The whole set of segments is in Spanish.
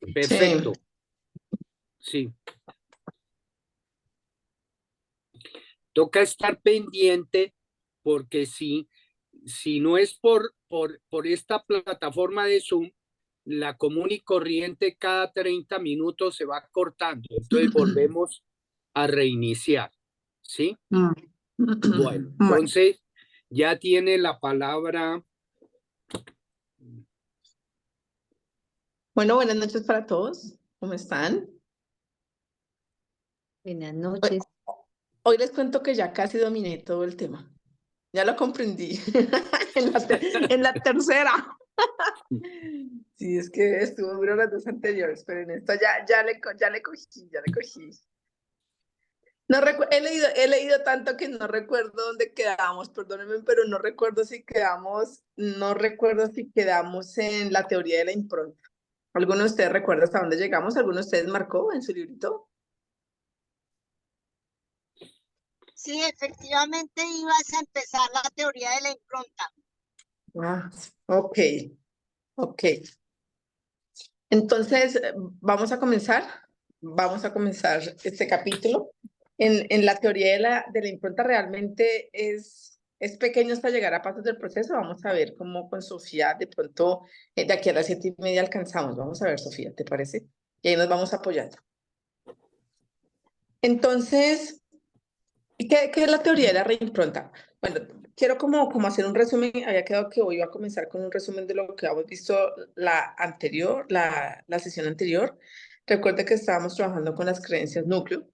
Perfecto, Sí. sí. Toca estar pendiente porque si no es por esta plataforma de Zoom, la común y corriente cada 30 minutos se va cortando. Entonces volvemos a reiniciar. ¿Sí? Mm. Bueno, Bueno, entonces ya tiene la palabra. bueno, buenas noches para todos. ¿Cómo están? Buenas Hoy, noches. hoy les cuento que ya casi dominé todo el tema. Ya lo comprendí en la tercera. Sí, es que estuvo duro las dos anteriores, pero en esta ya le cogí, ya le cogí. No he leído tanto que no recuerdo dónde quedamos, perdónenme, pero no recuerdo si quedamos en la teoría de la impronta. ¿Alguno de ustedes recuerda hasta dónde llegamos? ¿Alguno de ustedes marcó en su librito? Sí, efectivamente ibas a empezar la teoría de la impronta. Ah, ok, ok. Entonces, vamos a comenzar este capítulo. En la teoría de la impronta realmente es pequeño hasta llegar a pasos del proceso. Vamos a ver cómo con Sofía de pronto de aquí a las 7:30 alcanzamos. Vamos a ver, Sofía, ¿te parece? Y ahí nos vamos apoyando. Entonces, ¿qué es la teoría de la reimpronta? Bueno, quiero como hacer un resumen. Había quedado que hoy iba a comenzar con un resumen de lo que habíamos visto la sesión anterior. Recuerde que estábamos trabajando con las creencias núcleo.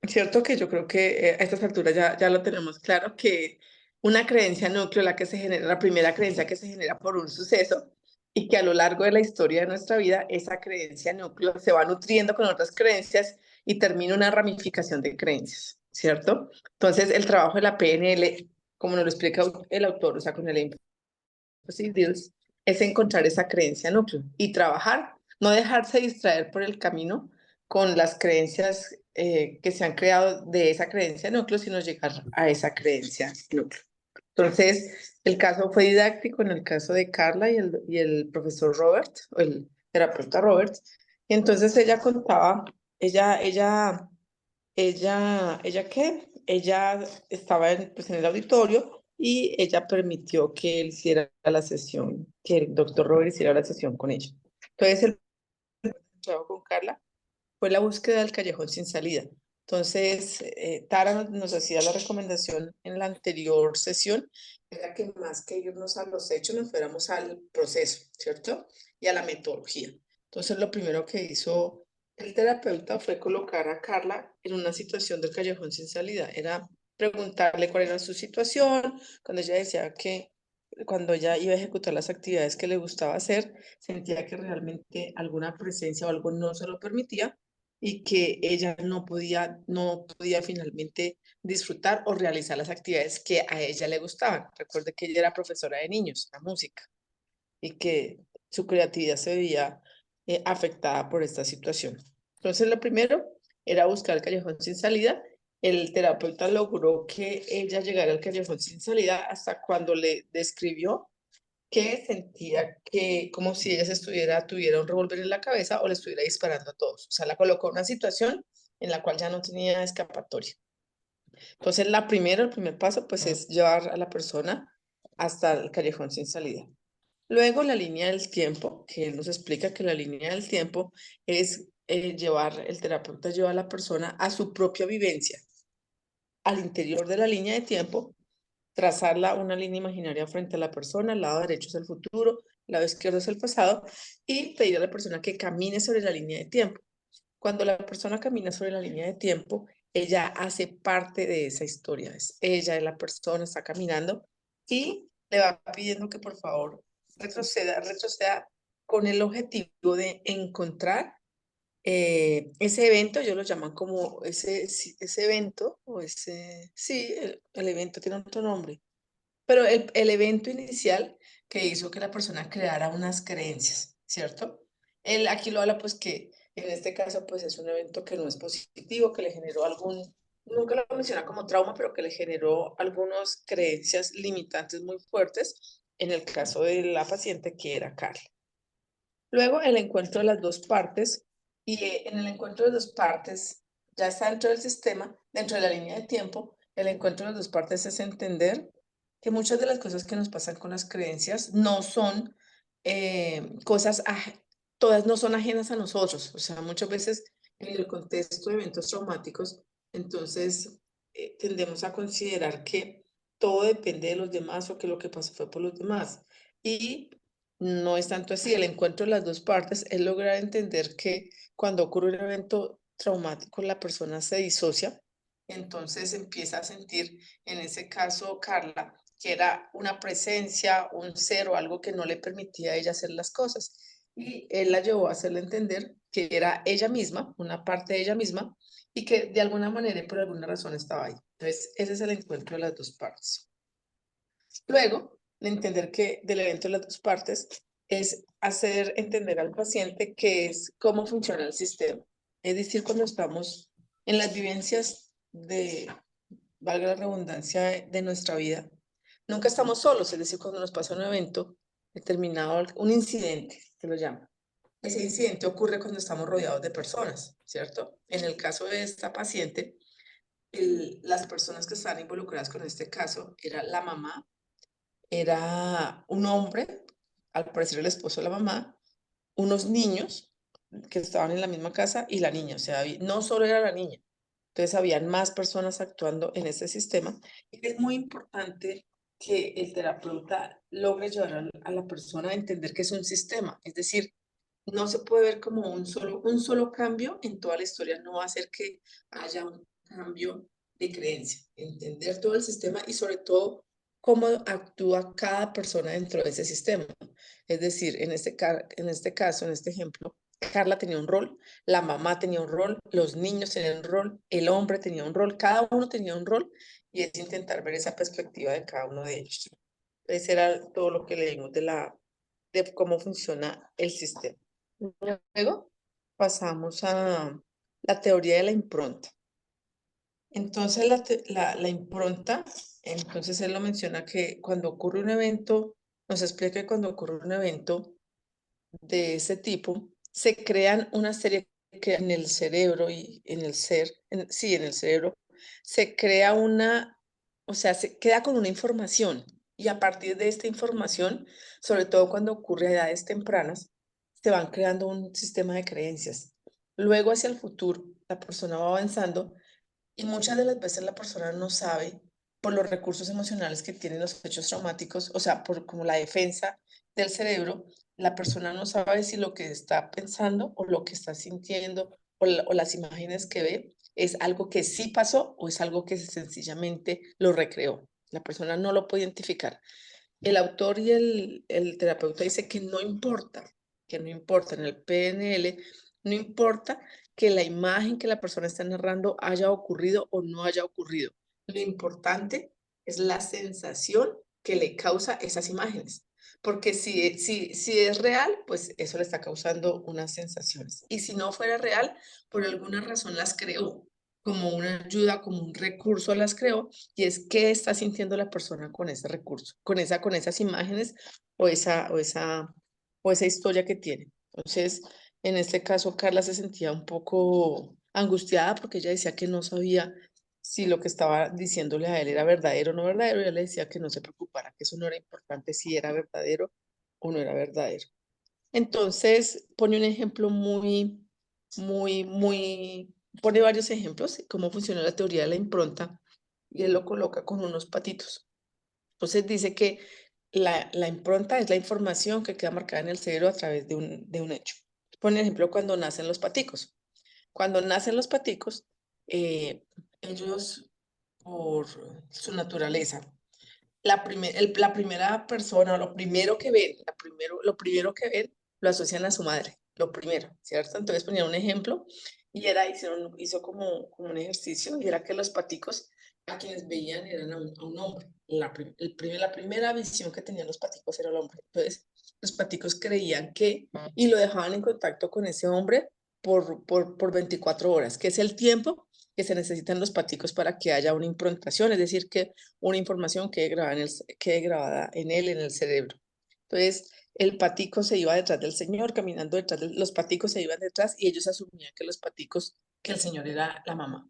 Cierto que yo creo que a estas alturas ya lo tenemos claro, que una creencia núcleo, la primera creencia que se genera por un suceso, y que a lo largo de la historia de nuestra vida, esa creencia núcleo se va nutriendo con otras creencias y termina una ramificación de creencias, ¿cierto? Entonces, el trabajo de la PNL, como nos lo explica el autor, o sea, con el Impossible Deals, es encontrar esa creencia núcleo y trabajar, no dejarse distraer por el camino con las creencias que se han creado de esa creencia núcleo, sino llegar a esa creencia núcleo. Entonces, el caso fue didáctico en el caso de Carla y el profesor Robert, o el terapeuta Robert. Y entonces ella contaba, ¿qué? Ella estaba pues, en el auditorio y ella permitió que él hiciera la sesión, que el doctor Robert hiciera la sesión con ella. Entonces, el trabajo con Carla fue la búsqueda del callejón sin salida. Entonces, Tara nos hacía la recomendación en la anterior sesión, era que más que irnos a los hechos, nos fuéramos al proceso, ¿cierto? Y a la metodología. Entonces, lo primero que hizo el terapeuta fue colocar a Carla en una situación del callejón sin salida. Era preguntarle cuál era su situación, cuando ella decía que cuando ella iba a ejecutar las actividades que le gustaba hacer, sentía que realmente alguna presencia o algo no se lo permitía y que ella no podía finalmente disfrutar o realizar las actividades que a ella le gustaban. Recuerde que ella era profesora de niños, la música, y que su creatividad se veía afectada por esta situación. Entonces, lo primero era buscar el callejón sin salida. El terapeuta logró que ella llegara al callejón sin salida hasta cuando le describió que sentía que como si ella tuviera un revólver en la cabeza o le estuviera disparando a todos. O sea, la colocó en una situación en la cual ya no tenía escapatoria. Entonces, el primer paso, pues es llevar a la persona hasta el callejón sin salida. Luego, la línea del tiempo, que él nos explica que la línea del tiempo es el terapeuta lleva a la persona a su propia vivencia. Al interior de la línea de tiempo, trazarla una línea imaginaria frente a la persona, el lado derecho es el futuro, el lado izquierdo es el pasado, y pedir a la persona que camine sobre la línea de tiempo. Cuando la persona camina sobre la línea de tiempo, ella hace parte de esa historia. Ella es la persona, está caminando y le va pidiendo que por favor retroceda con el objetivo de encontrar ese evento. Ellos lo llaman como ese evento, sí, el evento tiene otro nombre, pero el evento inicial que hizo que la persona creara unas creencias, ¿cierto? Él aquí lo habla pues que en este caso pues es un evento que no es positivo, que le generó nunca lo menciona como trauma, pero que le generó algunas creencias limitantes muy fuertes en el caso de la paciente que era Carla. Luego el encuentro de las dos partes, y en el encuentro de dos partes ya está dentro del sistema, dentro de la línea de tiempo. El encuentro de las dos partes es entender que muchas de las cosas que nos pasan con las creencias no son cosas, todas no son ajenas a nosotros. O sea, muchas veces en el contexto de eventos traumáticos, entonces tendemos a considerar que todo depende de los demás o que lo que pasó fue por los demás. Y no es tanto así. El encuentro de las dos partes es lograr entender que cuando ocurre un evento traumático, la persona se disocia, entonces empieza a sentir, en ese caso, Carla, que era una presencia, un ser o algo que no le permitía a ella hacer las cosas. Y él la llevó a hacerle entender que era ella misma, una parte de ella misma, y que de alguna manera y por alguna razón estaba ahí. Entonces, ese es el encuentro de las dos partes. Luego, de entender que del evento de las dos partes es hacer entender al paciente qué es, cómo funciona el sistema. Es decir, cuando estamos en las vivencias de, valga la redundancia, de nuestra vida, nunca estamos solos. Es decir, cuando nos pasa un evento determinado, un incidente, que lo llaman. Ese incidente ocurre cuando estamos rodeados de personas, ¿cierto? En el caso de esta paciente, las personas que están involucradas con este caso era la mamá, era un hombre, al parecer el esposo de la mamá, unos niños que estaban en la misma casa y la niña, o sea, no solo era la niña, entonces habían más personas actuando en ese sistema y es muy importante que el terapeuta logre llevar a la persona a entender que es un sistema, es decir, no se puede ver como un solo cambio en toda la historia, no va a hacer que haya un cambio de creencia, entender todo el sistema y sobre todo cómo actúa cada persona dentro de ese sistema. Es decir, en este caso, en este ejemplo, Carla tenía un rol, la mamá tenía un rol, los niños tenían un rol, el hombre tenía un rol, cada uno tenía un rol y es intentar ver esa perspectiva de cada uno de ellos. Ese era todo lo que leímos de cómo funciona el sistema. Luego pasamos a la teoría de la impronta. Entonces, la impronta, entonces él lo menciona que cuando ocurre un evento, nos explica que cuando ocurre un evento de ese tipo, se crean una serie que en el cerebro y en el ser, sí, en el cerebro, se crea o sea, se queda con una información y a partir de esta información, sobre todo cuando ocurre a edades tempranas, se van creando un sistema de creencias. Luego hacia el futuro, la persona va avanzando y muchas de las veces la persona no sabe por los recursos emocionales que tienen los hechos traumáticos, o sea, por como la defensa del cerebro, la persona no sabe si lo que está pensando o lo que está sintiendo o las imágenes que ve es algo que sí pasó o es algo que sencillamente lo recreó. La persona no lo puede identificar. El autor y el terapeuta dice que no importa en el PNL, no importa que la imagen que la persona está narrando haya ocurrido o no haya ocurrido. Lo importante es la sensación que le causa esas imágenes. Porque si es real, pues eso le está causando unas sensaciones. Y si no fuera real, por alguna razón las creó como una ayuda, como un recurso las creó, y es qué está sintiendo la persona con ese recurso, con esas imágenes o esa historia que tiene. Entonces, en este caso, Carla se sentía un poco angustiada porque ella decía que no sabía si lo que estaba diciéndole a él era verdadero o no verdadero, y él le decía que no se preocupara, que eso no era importante si era verdadero o no era verdadero. Entonces, pone un ejemplo pone varios ejemplos de cómo funciona la teoría de la impronta y él lo coloca con unos patitos. Entonces dice que la impronta es la información que queda marcada en el cerebro a través de un hecho. Pone ejemplo cuando nacen los paticos. Cuando nacen los paticos, ellos, por su naturaleza, la primera persona, lo primero que ven, lo primero que ven, lo asocian a su madre, lo primero, ¿cierto? Entonces ponía un ejemplo y hizo como un ejercicio y era que los paticos a quienes veían eran a un hombre. La primera visión que tenían los paticos era el hombre. Entonces los paticos creían y lo dejaban en contacto con ese hombre por 24 horas, que es el tiempo que se necesitan los paticos para que haya una improntación, es decir, que una información quede grabada en él, en el cerebro. Entonces, el patico se iba detrás del señor, caminando detrás, los paticos se iban detrás y ellos asumían que los paticos, que el señor era la mamá.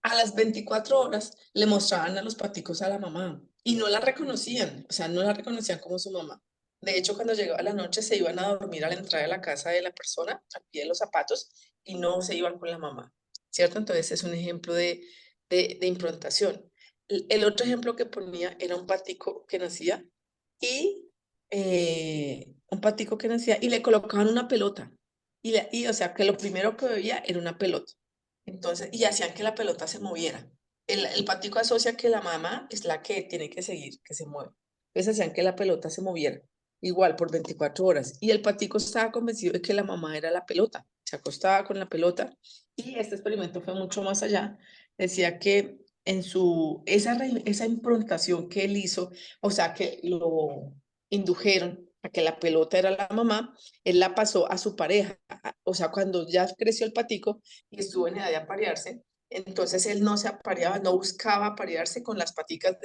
A las 24 horas le mostraban a los paticos a la mamá y no la reconocían, o sea, no la reconocían como su mamá. De hecho, cuando llegaba la noche se iban a dormir a la entrada de la casa de la persona, al pie de los zapatos, y no se iban con la mamá, ¿cierto? Entonces es un ejemplo de improntación. El otro ejemplo que ponía era un patico que nacía y un patico que nacía y le colocaban una pelota. O sea, que lo primero que veía era una pelota. Entonces, y hacían que la pelota se moviera. El patico asocia que la mamá es la que tiene que seguir, que se mueve. Entonces hacían que la pelota se moviera, igual por 24 horas. Y el patico estaba convencido de que la mamá era la pelota. Se acostaba con la pelota y este experimento fue mucho más allá. Decía que en esa improntación que él hizo, o sea, que lo indujeron a que la pelota era la mamá, él la pasó a su pareja. O sea, cuando ya creció el patico, y estuvo en edad de aparearse, entonces él no se apareaba, no buscaba aparearse con las paticas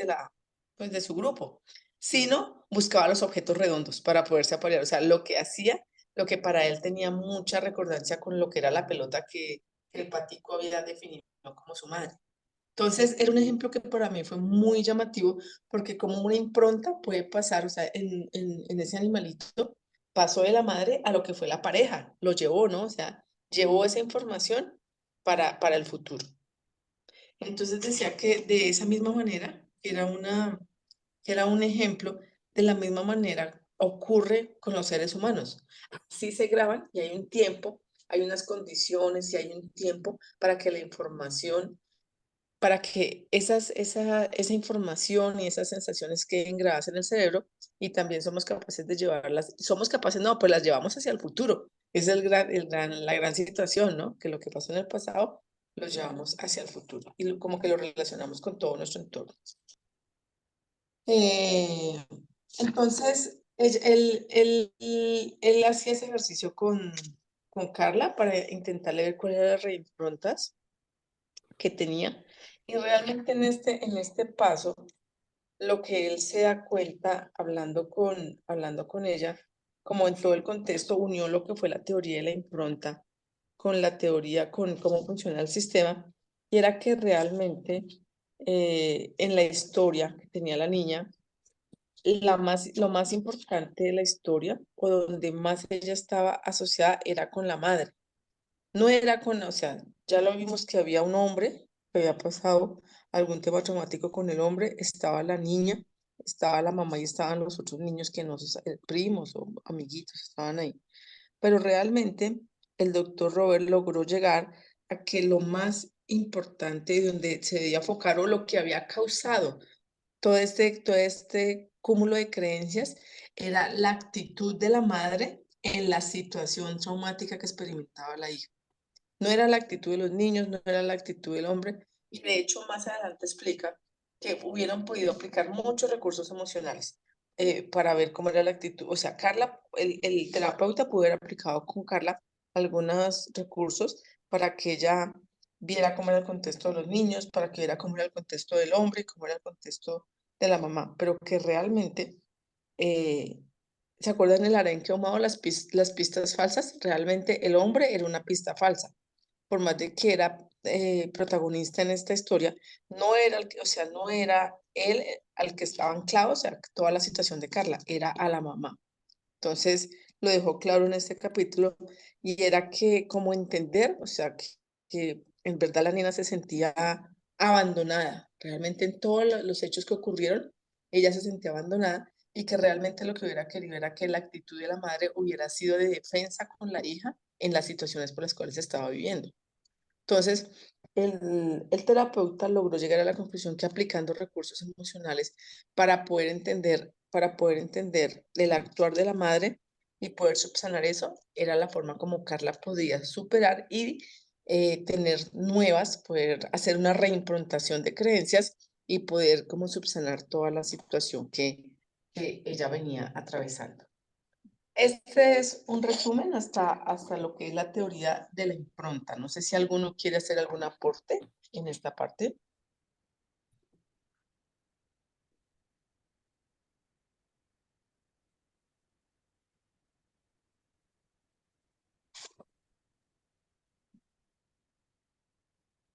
pues de su grupo, sino buscaba los objetos redondos para poderse aparear. O sea, lo que hacía, lo que para él tenía mucha recordancia con lo que era la pelota que el patico había definido como su madre. Entonces, era un ejemplo que para mí fue muy llamativo porque como una impronta puede pasar, o sea, en ese animalito pasó de la madre a lo que fue la pareja, lo llevó, ¿no? O sea, llevó esa información para el futuro. Entonces decía que de esa misma manera, que era un ejemplo, de la misma manera ocurre con los seres humanos. Así se graban y hay un tiempo, hay unas condiciones y hay un tiempo para que la información para que esa información y esas sensaciones queden grabadas en el cerebro y también somos capaces de llevarlas, somos capaces, no, pues las llevamos hacia el futuro. Esa es la gran situación, ¿no? Que lo que pasó en el pasado lo llevamos hacia el futuro y como que lo relacionamos con todo nuestro entorno. Eh, entonces, él hacía ese ejercicio con Carla para intentarle ver cuáles eran las reimprontas que tenía. Y realmente en este paso, lo que él se da cuenta hablando con ella, como en todo el contexto, unió lo que fue la teoría de la impronta con la teoría, con cómo funciona el sistema, y era que realmente en la historia que tenía la niña, lo más importante de la historia, o donde más ella estaba asociada, era con la madre. No era con, o sea, ya lo vimos que había un hombre que había pasado algún tema traumático con el hombre, estaba la niña, estaba la mamá y estaban los otros niños que no se primos o amiguitos, estaban ahí. Pero realmente el doctor Robert logró llegar a que lo más importante donde se debía enfocar o lo que había causado todo este cúmulo de creencias era la actitud de la madre en la situación traumática que experimentaba la hija. No era la actitud de los niños, no era la actitud del hombre. Y de hecho, más adelante explica que hubieran podido aplicar muchos recursos emocionales para ver cómo era la actitud. O sea, Carla, el terapeuta pudo haber aplicado con Carla algunos recursos para que ella viera cómo era el contexto de los niños, para que viera cómo era el contexto del hombre, cómo era el contexto de la mamá, pero que realmente eh, ¿se acuerdan el arenque ahumado, las pistas falsas? Realmente el hombre era una pista falsa. Por más de que era protagonista en esta historia, no era, o sea, no era él al que estaba anclado, o sea, toda la situación de Carla, era a la mamá. Entonces, lo dejó claro en este capítulo y era que como entender, o sea, que en verdad la niña se sentía abandonada. Realmente en todos los hechos que ocurrieron, ella se sentía abandonada y que realmente lo que hubiera querido era que la actitud de la madre hubiera sido de defensa con la hija en las situaciones por las cuales estaba viviendo. Entonces, el terapeuta logró llegar a la conclusión que aplicando recursos emocionales para poder entender el actuar de la madre y poder subsanar eso, era la forma como Carla podía superar y tener nuevas, poder hacer una reimprontación de creencias y poder como subsanar toda la situación que ella venía atravesando. Este es un resumen hasta lo que es la teoría de la impronta. No sé si alguno quiere hacer algún aporte en esta parte.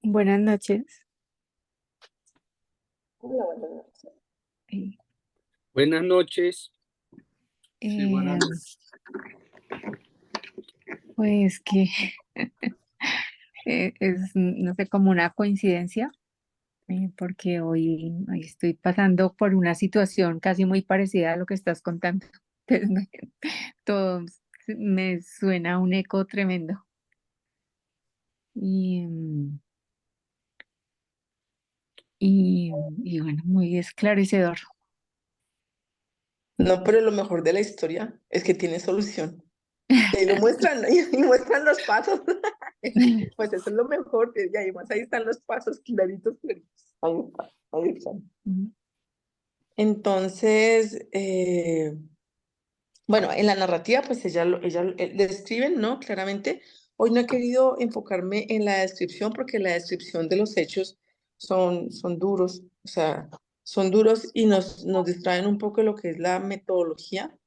Buenas noches. Hola, buenas noches. Eh, Buenas noches. Sí, buenas eh, noches. pues que es, no sé, como una coincidencia, porque hoy estoy pasando por una situación casi muy parecida a lo que estás contando. Entonces, todo me suena un eco tremendo. Y, y bueno, muy esclarecedor. No, pero lo mejor de la historia es que tiene solución. Y lo muestran, y muestran los pasos. Pues eso es lo mejor. Y además ahí están los pasos claritos, claritos. Ahí está, ahí están. Ujú. Entonces, bueno, en la narrativa, pues describen, ¿no? Claramente. Hoy no he querido enfocarme en la descripción porque la descripción de los hechos son duros, o sea, son duros y nos distraen un poco de lo que es la metodología,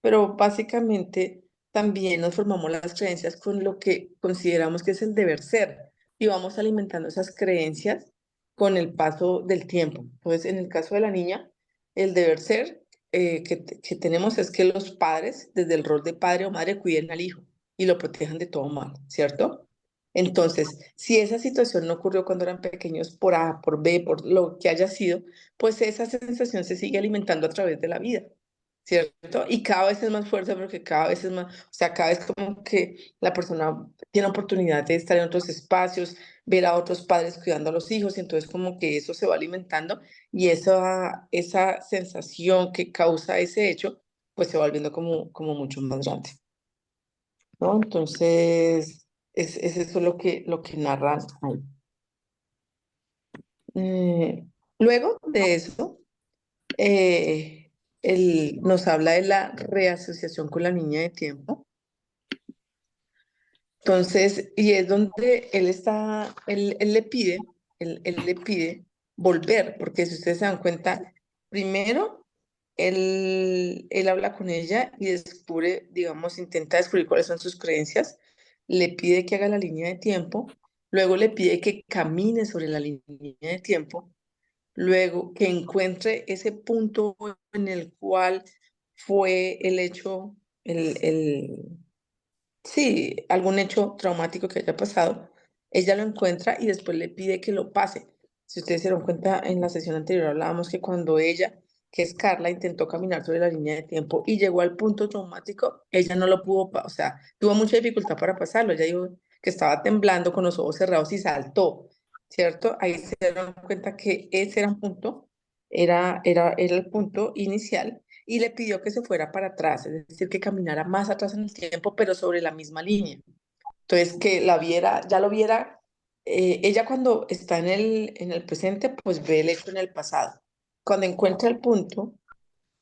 pero básicamente también nos formamos las creencias con lo que consideramos que es el deber ser y vamos alimentando esas creencias con el paso del tiempo. Entonces, en el caso de la niña, el deber ser que tenemos es que los padres, desde el rol de padre o madre, cuiden al hijo y lo protejan de todo mal, ¿cierto? Entonces, si esa situación no ocurrió cuando eran pequeños por A, por B, por lo que haya sido, pues esa sensación se sigue alimentando a través de la vida. ¿Cierto? Y cada vez es más fuerte porque cada vez es más, o sea, cada vez como que la persona tiene oportunidad de estar en otros espacios, ver a otros padres cuidando a los hijos, y entonces como que eso se va alimentando y esa sensación que causa ese hecho, pues se va volviendo como mucho más grande, ¿no? Entonces, es eso lo que narran ahí. Luego de eso, él nos habla de la reasociación con la niña de tiempo. Entonces, y es donde él le pide volver, porque si ustedes se dan cuenta, primero él habla con ella y descubre, digamos, intenta descubrir cuáles son sus creencias, le pide que haga la línea de tiempo, luego le pide que camine sobre la línea de tiempo, luego que encuentre ese punto en el cual fue el hecho, sí, algún hecho traumático que haya pasado, ella lo encuentra y después le pide que lo pase. Si ustedes se dieron cuenta, en la sesión anterior hablábamos que cuando ella, que es Carla, intentó caminar sobre la línea de tiempo y llegó al punto traumático, ella no lo pudo, o sea, tuvo mucha dificultad para pasarlo. Ella dijo que estaba temblando con los ojos cerrados y saltó, ¿cierto? Ahí se dieron cuenta que ese era un punto, era el punto inicial y le pidió que se fuera para atrás, es decir, que caminara más atrás en el tiempo, pero sobre la misma línea. Entonces, que la viera, ya lo viera, ella cuando está en el presente, pues ve el hecho en el pasado. Cuando encuentra el punto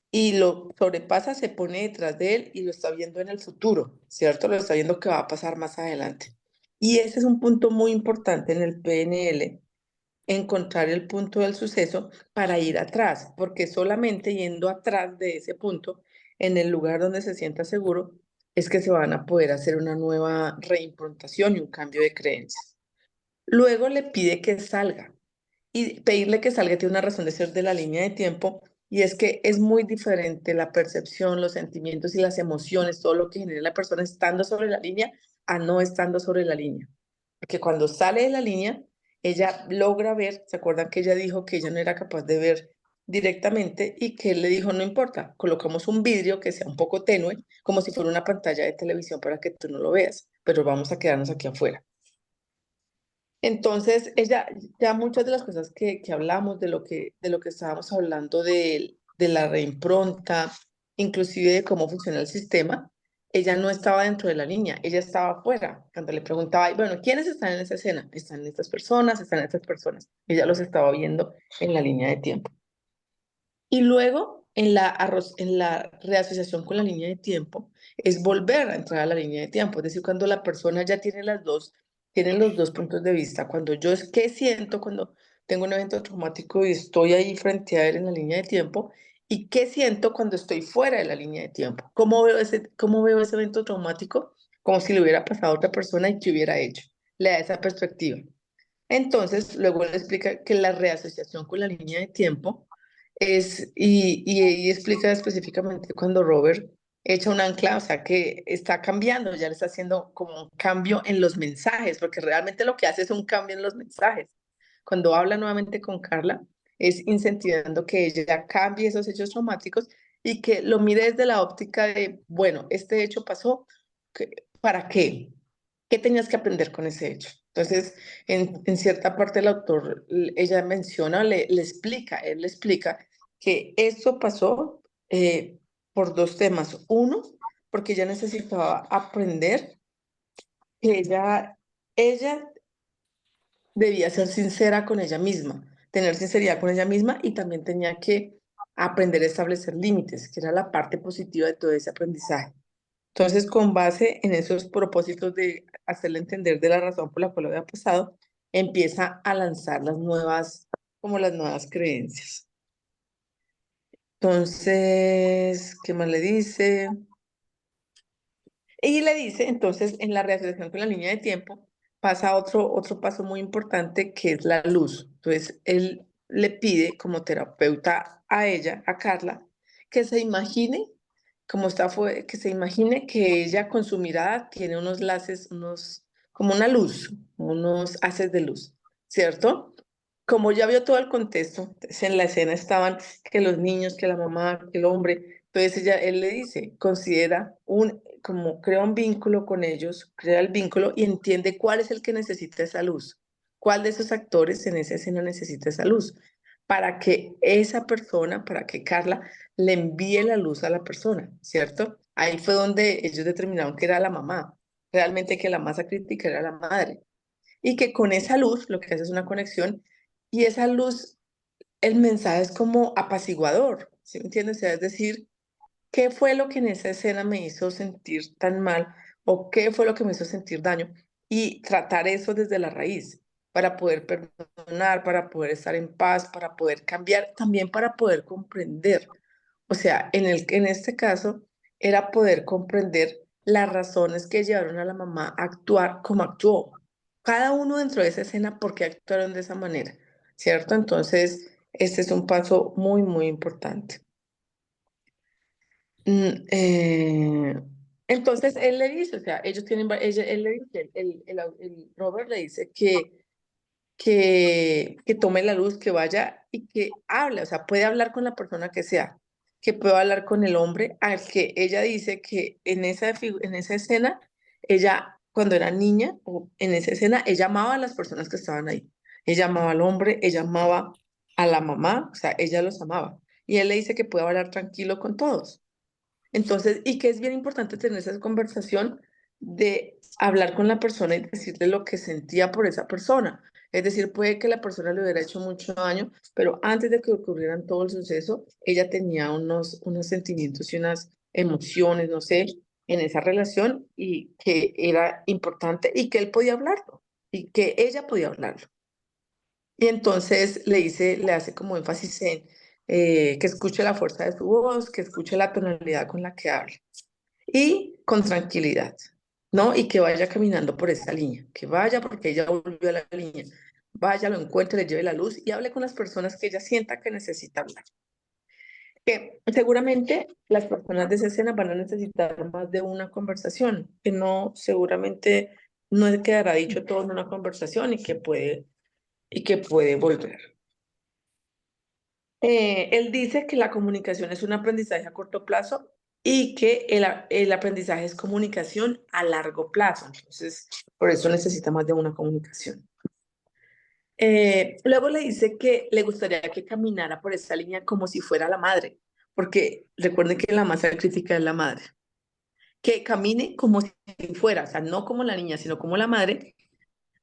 y lo sobrepasa, se pone detrás de él y lo está viendo en el futuro, ¿cierto? Lo está viendo que va a pasar más adelante. Y ese es un punto muy importante en el PNL, encontrar el punto del suceso para ir atrás, porque solamente yendo atrás de ese punto, en el lugar donde se sienta seguro, es que se van a poder hacer una nueva reimplantación y un cambio de creencias. Luego le pide que salga y pedirle que salga tiene una razón de ser de la línea de tiempo y es que es muy diferente la percepción, los sentimientos y las emociones, todo lo que genera la persona estando sobre la línea a no estando sobre la línea. Porque cuando sale de la línea, ella logra ver, ¿se acuerdan que ella dijo que ella no era capaz de ver directamente y que él le dijo, no importa, colocamos un vidrio que sea un poco tenue, como si fuera una pantalla de televisión para que tú no lo veas, pero vamos a quedarnos aquí afuera. Entonces, ella, ya muchas de las cosas que hablamos, de lo que estábamos hablando de la reimpronta, inclusive de cómo funciona el sistema, ella no estaba dentro de la línea, ella estaba afuera. Cuando le preguntaba, "Ay, bueno, ¿quiénes están en esa escena? Están estas personas, están estas personas. Ella los estaba viendo en la línea de tiempo. Y luego, en la reasociación con la línea de tiempo, es volver a entrar a la línea de tiempo. Es decir, cuando la persona ya tiene los dos puntos de vista. Cuando yo es que siento cuando tengo un evento traumático y estoy ahí frente a él en la línea de tiempo, y qué siento cuando estoy fuera de la línea de tiempo. ¿Cómo veo ese evento traumático? Como si le hubiera pasado a otra persona y qué hubiera hecho. Le da esa perspectiva. Entonces, luego le explica que la reasociación con la línea de tiempo y explica específicamente cuando Robert echa un ancla, o sea, que está cambiando, ya le está haciendo como un cambio en los mensajes, porque realmente lo que hace es un cambio en los mensajes. Cuando habla nuevamente con Carla, es incentivando que ella cambie esos hechos traumáticos y que lo mire desde la óptica de, bueno, este hecho pasó, ¿para qué? ¿Qué tenías que aprender con ese hecho? Entonces, en cierta parte el autor, ella menciona, él le explica que esto pasó por dos temas. Uno, porque ella necesitaba aprender que ella debía ser sincera con ella misma, tener sinceridad con ella misma y también tenía que aprender a establecer límites, que era la parte positiva de todo ese aprendizaje. Entonces, con base en esos propósitos de hacerle entender de la razón por la cual había pasado, empieza a lanzar como las nuevas creencias. Entonces, ¿qué más le dice? Y le dice, entonces, en la reasociación con la línea de tiempo, pasa otro paso muy importante que es la luz. Entonces, él le pide como terapeuta a ella, a Carla, que se imagine que se imagine que ella con su mirada tiene unos laces, como una luz, unos haces de luz, ¿cierto? Como ya vio todo el contexto, entonces en la escena estaban que los niños, que la mamá, que el hombre, entonces él le dice, como crea un vínculo con ellos, crea el vínculo y entiende cuál es el que necesita esa luz, cuál de esos actores en esa escena necesita esa luz, para que esa persona, para que Carla le envíe la luz a la persona, ¿cierto? Ahí fue donde ellos determinaron que era la mamá, realmente que la masa crítica era la madre, y que con esa luz lo que hace es una conexión, y esa luz, el mensaje es como apaciguador, ¿sí me entiendes? O sea, es decir, ¿qué fue lo que en esa escena me hizo sentir tan mal o qué fue lo que me hizo sentir daño? Y tratar eso desde la raíz para poder perdonar, para poder estar en paz, para poder cambiar, también para poder comprender. O sea, en este caso era poder comprender las razones que llevaron a la mamá a actuar como actuó. Cada uno dentro de esa escena, ¿por qué actuaron de esa manera? ¿Cierto? Entonces, este es un paso muy, muy importante. Entonces él le dice, o sea, ellos tienen, él le dice, el Robert le dice que tome la luz, que vaya y que hable, o sea, puede hablar con la persona que sea, que pueda hablar con el hombre, al que ella dice que en esa escena, ella, cuando era niña, o en esa escena, ella amaba a las personas que estaban ahí. Ella amaba al hombre, ella amaba a la mamá, o sea, ella los amaba. Y él le dice que puede hablar tranquilo con todos. Entonces, y que es bien importante tener esa conversación de hablar con la persona y decirle lo que sentía por esa persona. Es decir, puede que la persona le hubiera hecho mucho daño, pero antes de que ocurrieran todo el suceso, ella tenía unos sentimientos y unas emociones, no sé, en esa relación y que era importante y que él podía hablarlo y que ella podía hablarlo. Y entonces le hace como énfasis en que escuche la fuerza de su voz, que escuche la tonalidad con la que habla y con tranquilidad, ¿no? Y que vaya caminando por esa línea, que vaya porque ella volvió a la línea, vaya, lo encuentre, le lleve la luz y hable con las personas que ella sienta que necesita hablar. Que seguramente las personas de esa escena van a necesitar más de una conversación, que no, seguramente no quedará dicho todo en una conversación y que puede volver. Él dice que la comunicación es un aprendizaje a corto plazo y que el aprendizaje es comunicación a largo plazo. Entonces, por eso necesita más de una comunicación. Luego le dice que le gustaría que caminara por esa línea como si fuera la madre, porque recuerden que la masa crítica es la madre. Que camine como si fuera, o sea, no como la niña, sino como la madre,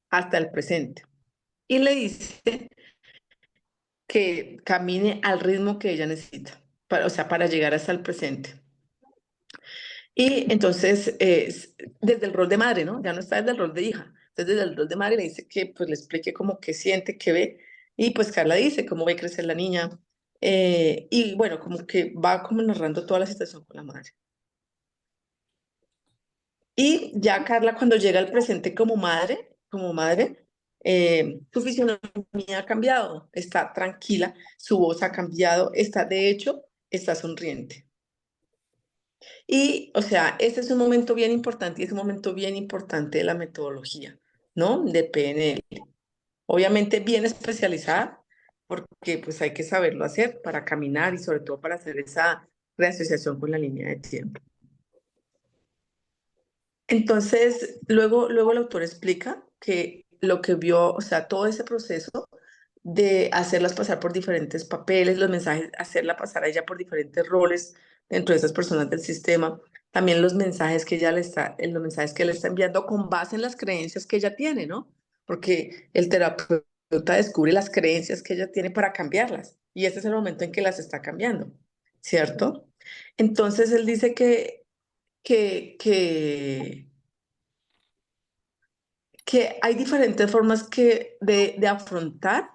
hasta el presente. Y le dice que camine al ritmo que ella necesita, o sea, para llegar hasta el presente. Y entonces, desde el rol de madre, ¿no? Ya no está desde el rol de hija. Entonces, desde el rol de madre le dice que pues le explique como qué siente, qué ve. Y pues Carla dice cómo ve crecer la niña. Y bueno, como que va como narrando toda la situación con la madre. Y ya Carla cuando llega al presente como madre, Su fisionomía ha cambiado, está tranquila, su voz ha cambiado, de hecho, está sonriente. Y, o sea, este es un momento bien importante y es un momento bien importante de la metodología, ¿no? De PNL. Obviamente bien especializada, porque pues hay que saberlo hacer para caminar y sobre todo para hacer esa reasociación con la línea de tiempo. Entonces, luego el autor explica que lo que vio, o sea, todo ese proceso de hacerlas pasar por diferentes papeles, los mensajes, hacerla pasar a ella por diferentes roles dentro de esas personas del sistema, también los mensajes que ella los mensajes que le está enviando con base en las creencias que ella tiene, ¿no? Porque el terapeuta descubre las creencias que ella tiene para cambiarlas y este es el momento en que las está cambiando, ¿cierto? Entonces él dice que hay diferentes formas de afrontar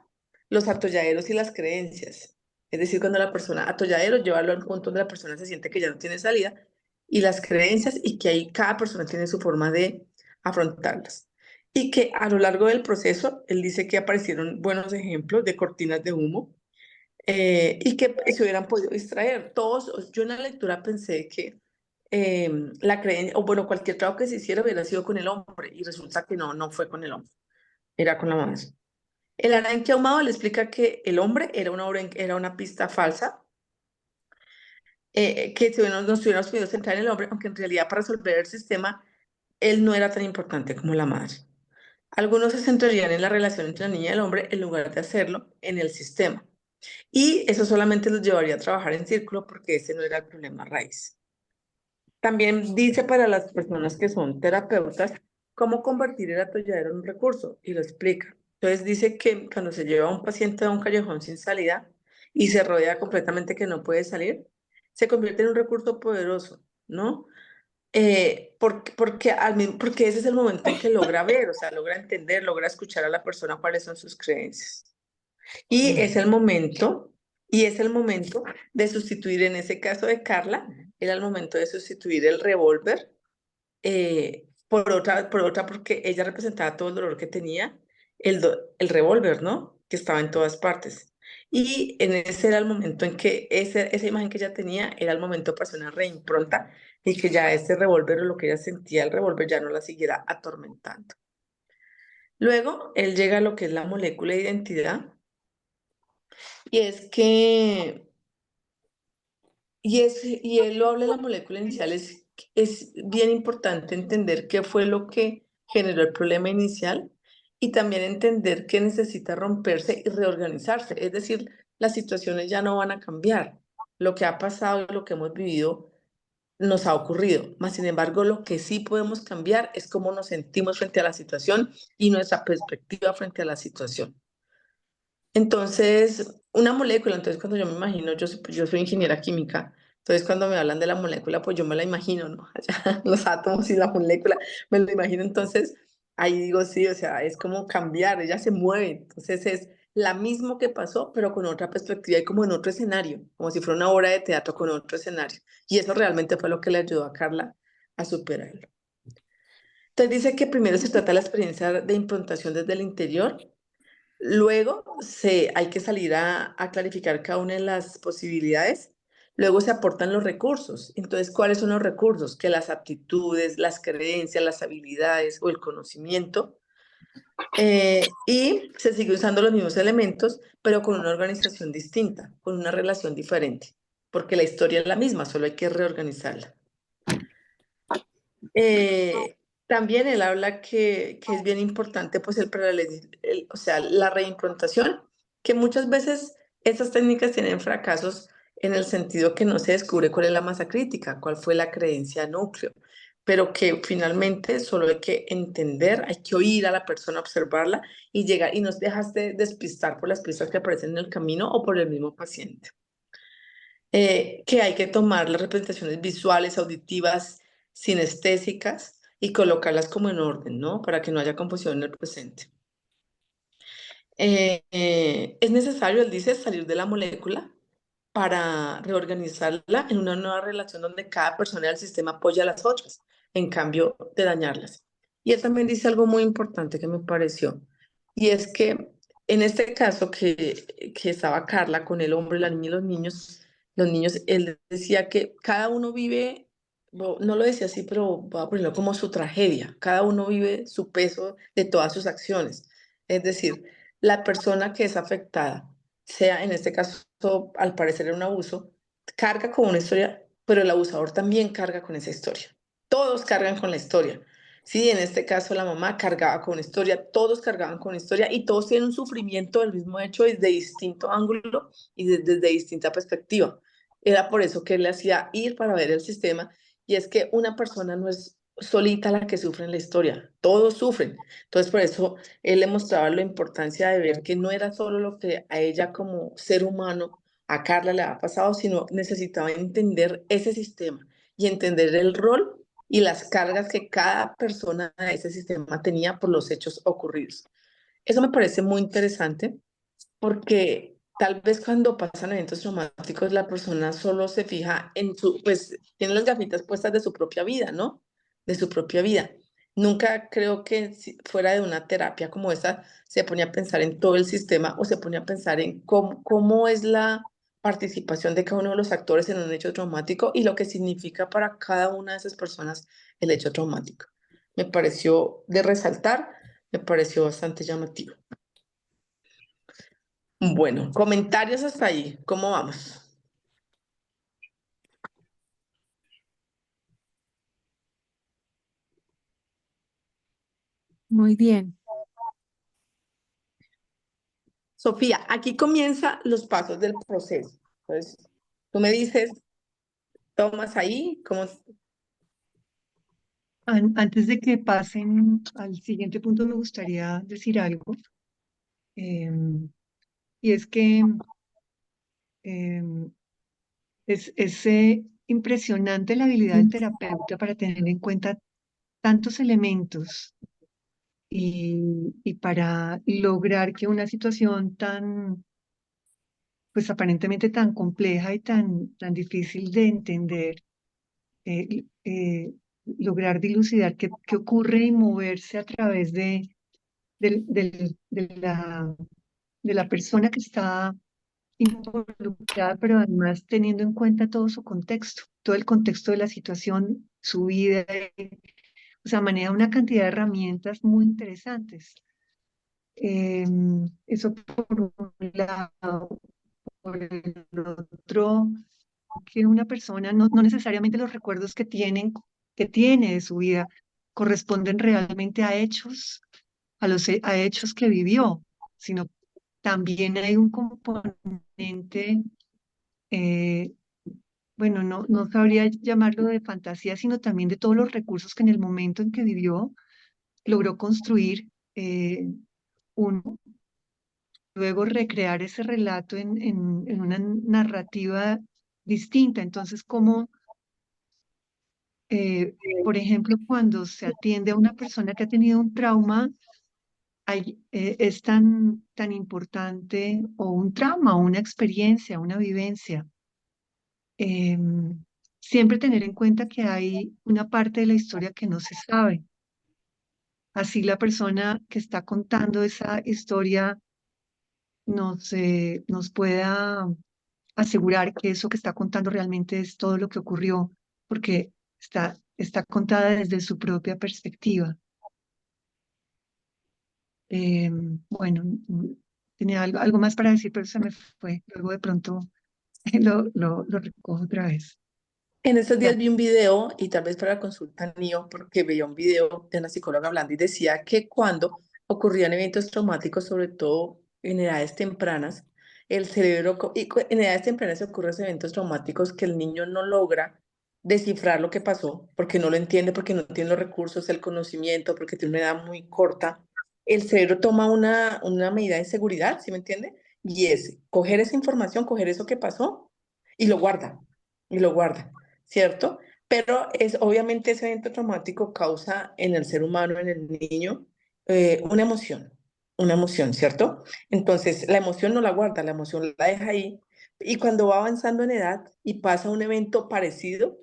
los atolladeros y las creencias. Es decir, cuando la persona, atolladero, llevarlo al punto donde la persona se siente que ya no tiene salida, y las creencias, y que ahí cada persona tiene su forma de afrontarlas. Y que a lo largo del proceso, él dice que aparecieron buenos ejemplos de cortinas de humo, y que se hubieran podido distraer. Todos, yo en la lectura pensé que la creencia, o bueno, cualquier trabajo que se hiciera hubiera sido con el hombre, y resulta que no fue con el hombre, era con la madre. El aranque ahumado le explica que el hombre era una pista falsa, que si nos hubiéramos podido centrar en el hombre, aunque en realidad para resolver el sistema, él no era tan importante como la madre. Algunos se centrarían en la relación entre la niña y el hombre en lugar de hacerlo en el sistema. Y eso solamente los llevaría a trabajar en círculo porque ese no era el problema raíz. También dice para las personas que son terapeutas cómo convertir el atolladero en un recurso y lo explica. Entonces dice que cuando se lleva a un paciente a un callejón sin salida y se rodea completamente que no puede salir, se convierte en un recurso poderoso, ¿no? Porque ese es el momento en que logra ver, o sea, logra entender, logra escuchar a la persona cuáles son sus creencias. Y es el momento de sustituir, en ese caso de Carla, era el momento de sustituir el revólver por otra, porque ella representaba todo el dolor que tenía, el revólver, ¿no? Que estaba en todas partes. Y en ese era el momento en que esa imagen que ella tenía era el momento para hacer una reimpronta y que ya ese revólver o lo que ella sentía, el revólver ya no la siguiera atormentando. Luego, él llega a lo que es la molécula de identidad, y es que, y él lo habla de la molécula inicial, es bien importante entender qué fue lo que generó el problema inicial y también entender que necesita romperse y reorganizarse. Es decir, las situaciones ya no van a cambiar. Lo que ha pasado, lo que hemos vivido, nos ha ocurrido. Mas, sin embargo, lo que sí podemos cambiar es cómo nos sentimos frente a la situación y nuestra perspectiva frente a la situación. Entonces, una molécula, entonces cuando yo me imagino, yo soy ingeniera química, entonces cuando me hablan de la molécula, pues yo me la imagino, ¿no? Allá, los átomos y la molécula, me lo imagino, entonces ahí digo, sí, o sea, es como cambiar, ella se mueve, entonces es la misma que pasó, pero con otra perspectiva y como en otro escenario, como si fuera una obra de teatro con otro escenario. Y eso realmente fue lo que le ayudó a Carla a superarlo. Entonces dice que primero se trata de la experiencia de improntación desde el interior. Luego hay que salir a clarificar cada una de las posibilidades. Luego se aportan los recursos. Entonces, ¿cuáles son los recursos? Que las aptitudes, las creencias, las habilidades o el conocimiento. Y se sigue usando los mismos elementos, pero con una organización distinta, con una relación diferente, porque la historia es la misma, solo hay que reorganizarla. También él habla que es bien importante pues o sea, la reimplantación, que muchas veces esas técnicas tienen fracasos en el sentido que no se descubre cuál es la masa crítica, cuál fue la creencia núcleo, pero que finalmente solo hay que entender, hay que oír a la persona, observarla y llegar, y no dejas de despistar por las pistas que aparecen en el camino o por el mismo paciente. Que hay que tomar las representaciones visuales, auditivas, sinestésicas y colocarlas como en orden, ¿no? Para que no haya confusión en el presente. Es necesario, él dice, salir de la molécula para reorganizarla en una nueva relación donde cada persona del sistema apoya a las otras, en cambio de dañarlas. Y él también dice algo muy importante que me pareció, Y es que en este caso que estaba Carla con el hombre, la niña y los niños, él decía que cada uno vive, no lo decía así, pero voy a ponerlo como su tragedia, cada uno vive su peso de todas sus acciones. Es decir, la persona que es afectada, sea en este caso, al parecer era un abuso, carga con una historia, pero el abusador también carga con esa historia. Todos cargan con la historia. Sí, en este caso la mamá cargaba con historia, todos cargaban con historia y todos tienen un sufrimiento del mismo hecho desde distinto ángulo y desde distinta perspectiva. Era por eso que él le hacía ir para ver el sistema, y es que una persona no es solita la que sufre en la historia, todos sufren. Entonces por eso él le mostraba la importancia de ver que no era solo lo que a ella como ser humano, a Carla le ha pasado, sino necesitaba entender ese sistema y entender el rol y las cargas que cada persona de ese sistema tenía por los hechos ocurridos. Eso me parece muy interesante porque tal vez cuando pasan eventos traumáticos la persona solo se fija en su, pues tiene las gafitas puestas de su propia vida, ¿no? De su propia vida. Nunca creo que si fuera de una terapia como esa se ponía a pensar en todo el sistema o se ponía a pensar en cómo es la participación de cada uno de los actores en un hecho traumático y lo que significa para cada una de esas personas el hecho traumático. Me pareció de resaltar, me pareció bastante llamativo. Bueno, comentarios hasta ahí. ¿Cómo vamos? Muy bien. Sofía, aquí comienzan los pasos del proceso. Entonces, tú me dices, tomas ahí, ¿cómo? Antes de que pasen al siguiente punto, me gustaría decir algo. Y es que em, es impresionante la habilidad del terapeuta para tener en cuenta tantos elementos y para lograr que una situación tan, pues aparentemente tan compleja y tan difícil de entender, eh, eh, lograr dilucidar qué ocurre y moverse a través del- del- de la, de la persona que está involucrada, pero además teniendo en cuenta todo su contexto, todo el contexto de la situación, su vida, o sea, maneja una cantidad de herramientas muy interesantes. Eso por un lado. Por el otro, que una persona no necesariamente los recuerdos que tiene de su vida corresponden realmente a hechos, a hechos que vivió, sino también hay un componente, eh, bueno, no sabría llamarlo de fantasía, sino también de todos los recursos que en el momento en que vivió logró construir, uno, luego recrear ese relato en una narrativa distinta. Entonces, como, por ejemplo, cuando se atiende a una persona que ha tenido un trauma, es tan importante, o un trauma, o una experiencia, una vivencia, em, siempre tener en cuenta que hay una parte de la historia que no se sabe. Así la persona que está contando esa historia nos pueda asegurar que eso que está contando realmente es todo lo que ocurrió, porque está contada desde su propia perspectiva. Bueno, tenía algo más para decir, pero se me fue. Luego de pronto lo recojo otra vez. En estos días Gracias. vi un video y tal vez para consulta mío, porque veía un video de una psicóloga hablando y decía que cuando ocurrían eventos traumáticos, sobre todo en edades tempranas, el cerebro, en edades tempranas ocurren eventos traumáticos que el niño no logra descifrar lo que pasó, porque no lo entiende, porque no tiene los recursos, el conocimiento, porque tiene una edad muy corta. El cerebro toma una medida de seguridad, ¿sí me entiende? Y es coger esa información, coger eso que pasó y lo guarda, y lo guarda. ¿Cierto? Pero obviamente ese evento traumático causa en el ser humano, en el niño, una emoción, ¿cierto? Entonces la emoción no la guarda, la emoción la deja ahí, y cuando va avanzando en edad y pasa un evento parecido,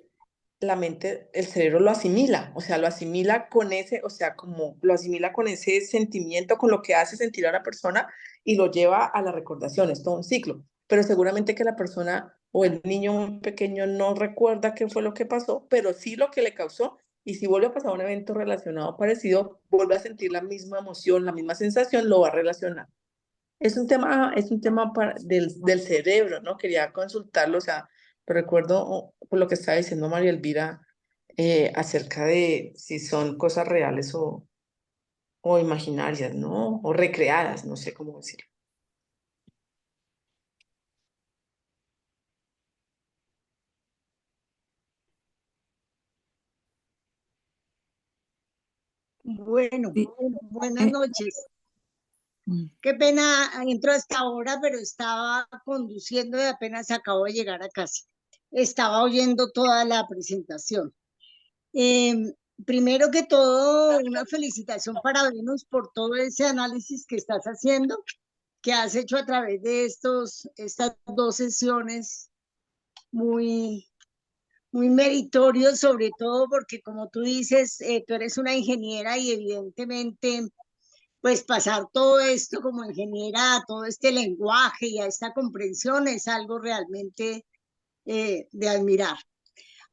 la mente, el cerebro lo asimila, o sea, lo asimila con ese, o sea, como lo asimila con ese sentimiento, con lo que hace sentir a la persona y lo lleva a la recordación, es todo un ciclo. Pero seguramente que la persona o el niño muy pequeño no recuerda qué fue lo que pasó, pero sí lo que le causó, y si vuelve a pasar un evento relacionado parecido, vuelve a sentir la misma emoción, la misma sensación, lo va a relacionar. Es un tema del cerebro, ¿no? Quería consultarlo, o sea, pero recuerdo por lo que estaba diciendo María Elvira acerca de si son cosas reales o imaginarias, ¿no? O recreadas, no sé cómo decirlo. Bueno, Sí, buenas eh, noches. mm, Qué pena, entro a esta hora, pero estaba conduciendo y apenas acabo de llegar a casa. Estaba oyendo toda la presentación. Eh, Primero que todo, una felicitación para Venus por todo ese análisis que estás haciendo, que has hecho a través de estas 2 sesiones muy, muy meritorios, sobre todo porque como tú dices, tú eres una ingeniera y evidentemente pues pasar todo esto como ingeniera, a todo este lenguaje y a esta comprensión es algo realmente de admirar.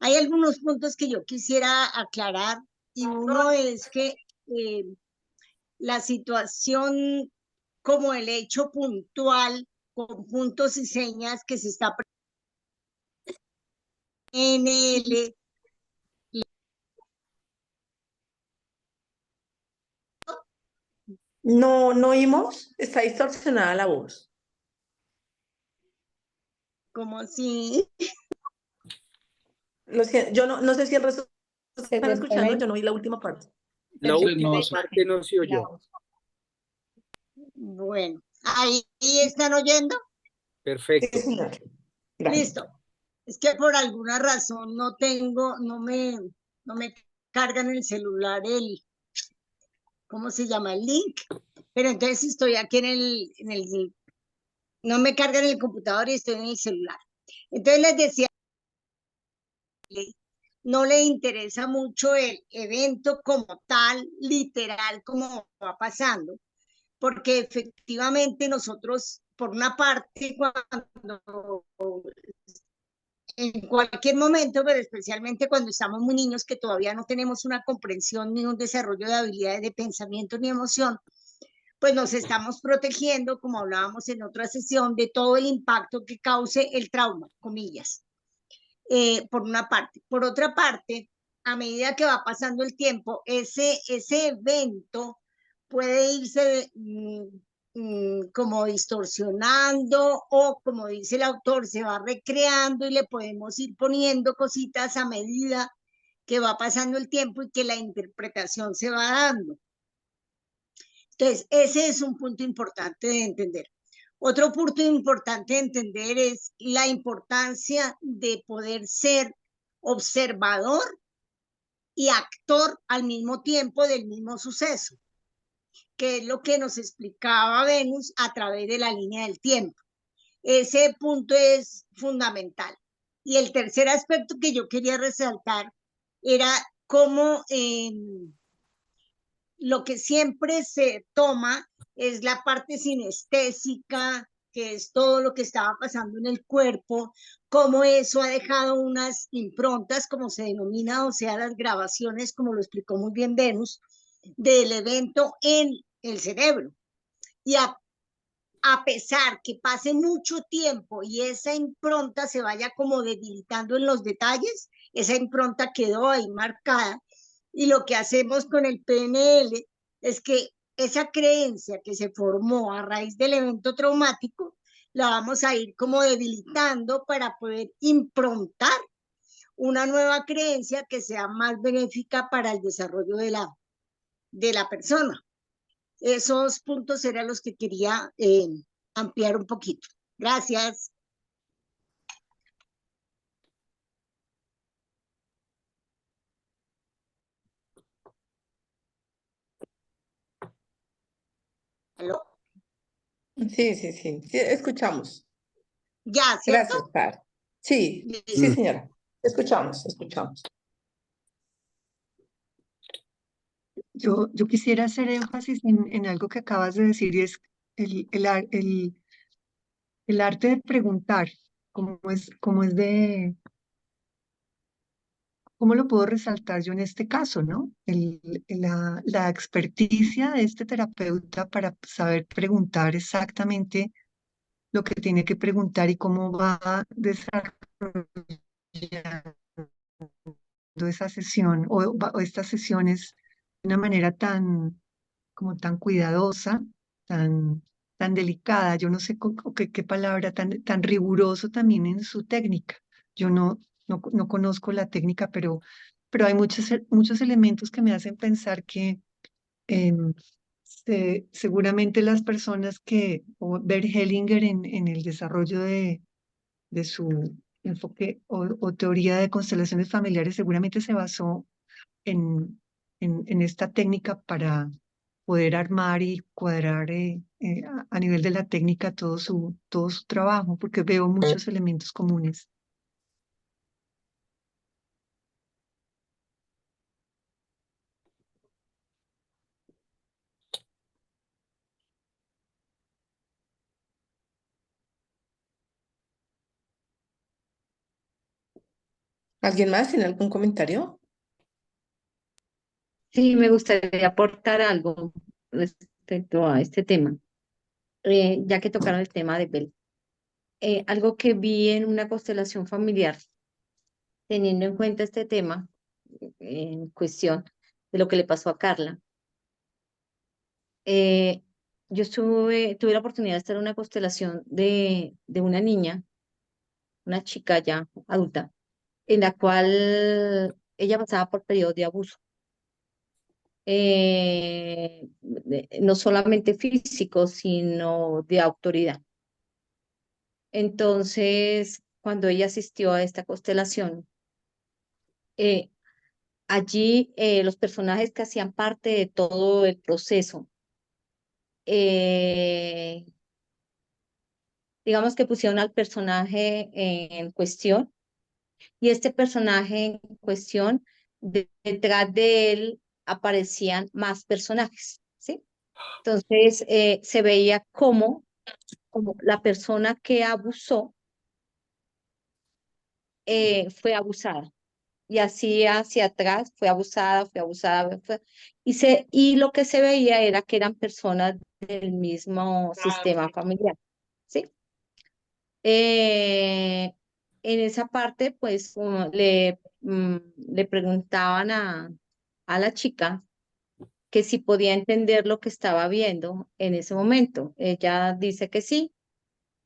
Hay algunos puntos que yo quisiera aclarar y uno es que eh, la situación como el hecho puntual con puntos y señas que se está en el No, no oímos, está distorsionada la voz. como si Lo siento, yo no sé si el resto se están cortó la, escuchando, yo no oí la última parte. La se Sí, cortó última no, la parte imagen, no se la oyó. voz. bueno, ahí están oyendo. Sí, Perfecto. señor. Gracias. Listo. Es que por alguna razón no me carga en el celular ¿cómo se llama? El link. Pero entonces estoy aquí no me carga en el computador y estoy en el celular. Entonces les decía, no le interesa mucho el evento como tal, literal, como va pasando, porque efectivamente nosotros, por una parte, cuando en cualquier momento, pero especialmente cuando estamos muy niños, que todavía no tenemos una comprensión ni un desarrollo de habilidades de pensamiento ni emoción, pues nos estamos protegiendo, como hablábamos en otra sesión, de todo el impacto que cause el trauma, comillas, por una parte. Por otra parte, a medida que va pasando el tiempo, ese evento puede irse como distorsionando o, como dice el autor, se va recreando y le podemos ir poniendo cositas a medida que va pasando el tiempo y que la interpretación se va dando. Entonces, ese es un punto importante de entender. Otro punto importante de entender es la importancia de poder ser observador y actor al mismo tiempo del mismo suceso, que es lo que nos explicaba Venus a través de la línea del tiempo. Ese punto es fundamental. Y el tercer aspecto que yo quería resaltar era cómo lo que siempre se toma es la parte sinestésica, que es todo lo que estaba pasando en el cuerpo, cómo eso ha dejado unas improntas, como se denomina, o sea, las grabaciones, como lo explicó muy bien Venus, del evento en el cerebro. Y a pesar que pase mucho tiempo y esa impronta se vaya como debilitando en los detalles, esa impronta quedó ahí marcada. Y lo que hacemos con el PNL es que esa creencia que se formó a raíz del evento traumático, la vamos a ir como debilitando para poder improntar una nueva creencia que sea más benéfica para el desarrollo de la persona. Esos puntos eran los que quería ampliar un poquito. Gracias. ¿Aló? Sí, escuchamos. Ya, ¿cierto? Gracias, Par. Sí, sí, Mm. señora. Escuchamos. Yo quisiera hacer énfasis en algo que acabas de decir y es el arte de preguntar, cómo es ¿cómo lo puedo resaltar yo en este caso, no? La experticia de este terapeuta para saber preguntar exactamente lo que tiene que preguntar y cómo va desarrollando esa sesión o estas sesiones de una manera como tan cuidadosa, tan, tan delicada. Yo no sé qué palabra, tan riguroso también en su técnica. Yo no conozco la técnica, pero hay muchos elementos que me hacen pensar que em, seguramente las personas o Bert Hellinger en el desarrollo de su enfoque o teoría de constelaciones familiares, seguramente se basó en esta técnica para poder armar y cuadrar a nivel de la técnica todo su trabajo, porque veo muchos elementos comunes. ¿Alguien más tiene algún comentario? Sí, me gustaría aportar algo respecto a este tema, ya que tocaron el tema de Bell. Algo que vi en una constelación familiar, teniendo en cuenta este tema en cuestión de lo que le pasó a Carla. Eh, tuve la oportunidad de estar en una constelación de una niña, una chica ya adulta, en la cual ella pasaba por periodos de abuso. No solamente físico, sino de autoridad. Entonces, cuando ella asistió a esta constelación, eh, allí los personajes que hacían parte de todo el proceso, eh, digamos que pusieron al personaje en cuestión y este personaje en cuestión, detrás de él aparecían más personajes, ¿sí? Entonces, se veía como la persona que abusó fue abusada. Y así hacia atrás fue abusada, y lo que se veía era que eran personas del mismo sistema familiar, ¿sí? Eh, en esa parte, pues, le preguntaban a la chica que si podía entender lo que estaba viendo en ese momento. Ella dice que sí,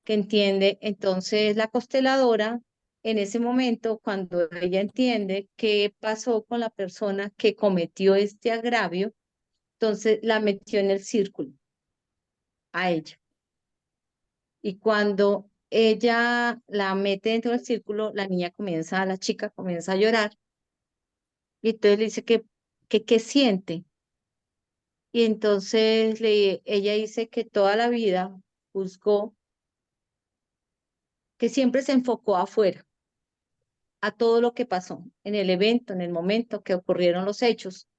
que entiende. Entonces la consteladora, en ese momento, cuando ella entiende qué pasó con la persona que cometió este agravio, entonces la metió en el círculo a ella. Y cuando ella la mete dentro del círculo, la chica comienza a llorar y entonces le dice que qué siente. Y entonces ella dice que toda la vida juzgó, que siempre se enfocó afuera a todo lo que pasó en el evento, en el momento que ocurrieron los hechos,